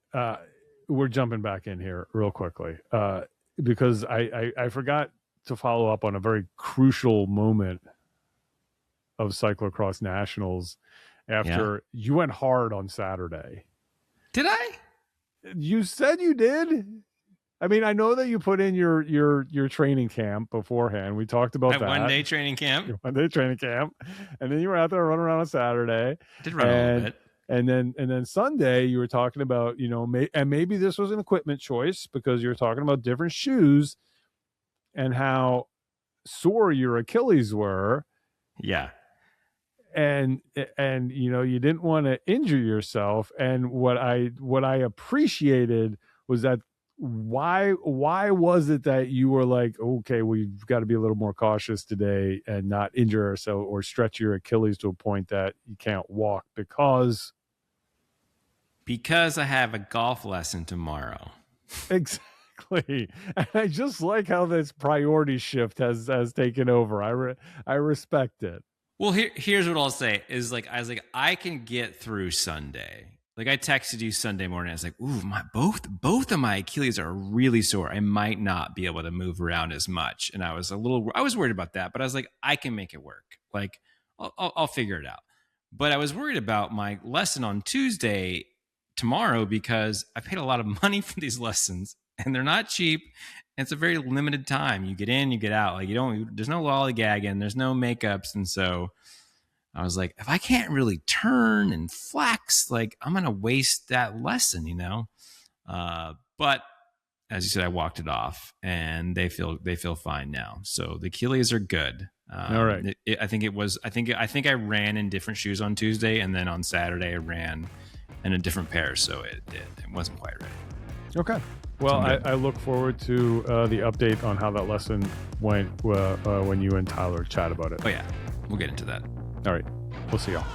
We're jumping back in here real quickly because I forgot to follow up on a very crucial moment of Cyclocross Nationals after you went hard on Saturday. Did I? You said you did. I mean, I know that you put in your training camp beforehand. We talked about that. 1 day training camp. Your 1 day training camp. And then you were out there running around on Saturday. I did run a little bit. And then Sunday you were talking about, and maybe this was an equipment choice because you're talking about different shoes and how sore your Achilles were. Yeah. And you didn't want to injure yourself. And what I appreciated was that why was it that you were like, okay, we've got to be a little more cautious today and not injure ourselves or stretch your Achilles to a point that you can't walk because I have a golf lesson tomorrow. Exactly. And I just like how this priority shift has taken over. I respect it. Well, here's what I'll say is I was like, I can get through Sunday. Like I texted you Sunday morning. I was like, ooh, both of my Achilles are really sore. I might not be able to move around as much. And I was worried about that, but I was like, I can make it work. Like I'll figure it out. But I was worried about my lesson on Tuesday tomorrow because I paid a lot of money for these lessons and they're not cheap. And it's a very limited time. You get in, you get out. Like there's no lollygagging, there's no makeups. And so I was like, if I can't really turn and flex, like I'm going to waste that lesson, but as you said, I walked it off and they feel fine now. So the Achilles are good. All right. I think I ran in different shoes on Tuesday. And then on Saturday I ran in a different pair. So it wasn't quite ready. Okay. Well, I look forward to the update on how that lesson went when you and Tyler chat about it. Oh, yeah. We'll get into that. All right. We'll see y'all.